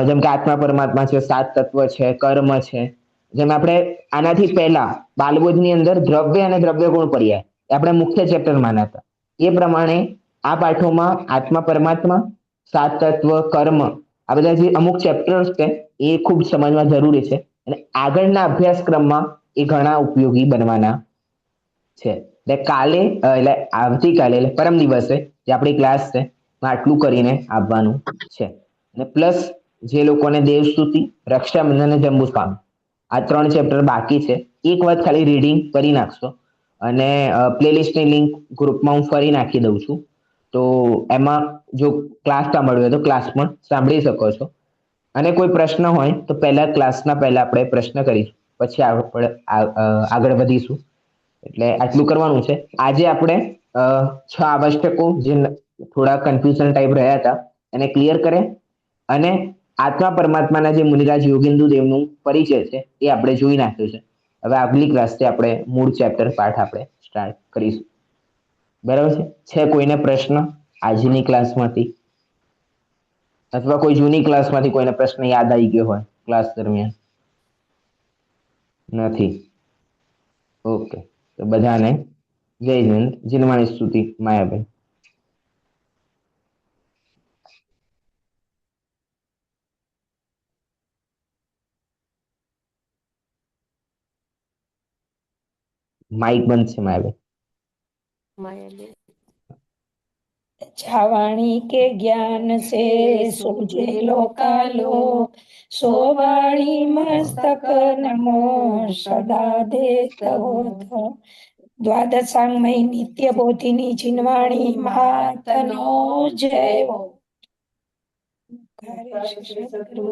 જેમ કે આત્મા પરમાત્મા છે, સાત તત્વ છે, કર્મ છે. જેમ આપણે આનાથી પહેલા બાલબોધની અંદર દ્રવ્ય અને દ્રવ્ય ગુણ પર્યાય એ આપણે મુખ્ય ચેપ્ટરમાં હતા. એ પ્રમાણે આ પાઠોમાં આત્મા પરમાત્મા, સાત તત્વ, કર્મ, આ બધા જે અમુક ચેપ્ટર્સ છે એ ખૂબ સમજવા જરૂરી છે અને આગળના અભ્યાસક્રમમાં એ ઘણા ઉપયોગી બનવાના છે. એટલે કાલે એટલે આવતીકાલે એટલે પરમ દિવસે જે આપણી ક્લાસ છે આટલું કરીને આવવાનું છે. અને પ્લસ જે લોકોને દેવસ્તુતિ, રક્ષાબંધન અને જંબુસ્વામી આ 3 ચેપ્ટર બાકી છે, એક વખત ખાલી રીડિંગ કરી નાખશો અને પ્લેલિસ્ટની લિંક ગ્રુપમાં હું ફરી નાખી દઉં છું. તો એમાં જો ક્લાસ સાંભળ્યો હોય તો ક્લાસ પણ સાંભળી શકો છો. અને કોઈ પ્રશ્ન હોય તો ક્લાસના પહેલા આપણે પ્રશ્ન કરીશું, પછી આગળ વધીશું. એટલે આટલું કરવાનું છે. આજે આપણે 6 આવશ્યકો જે થોડા કન્ફ્યુઝન ટાઈપ રહ્યા હતા એને ક્લિયર કરે અને આત્મા પરમાત્માના જે મુનિરાજ યોગિંદુ દેવનું પરિચય છે એ આપણે જોઈ નાખ્યું છે. હવે આગલી ક્લાસથી આપણે મૂળ ચેપ્ટર પાઠ આપણે સ્ટાર્ટ કરીશું. બરાબર છે? કોઈને પ્રશ્ન આજની ક્લાસમાંથી અથવા કોઈ જૂની ક્લાસમાંથી કોઈને પ્રશ્ન યાદ આવી ગયો હોય ક્લાસ દરમિયાન? નથી. ઓકે, તો બધાને જય હિન્દ. જીનવાણી સ્તુતિ માયાબેન. માઇક બંધ છે માયાબેન. छावाणी के ज्ञान से सूझे लोकालोक, सोवाणी मस्तक नमो सदा देत होतो. द्वादशांगमयी नित्य बोधिनी जिनवाणी मातनो जय हो.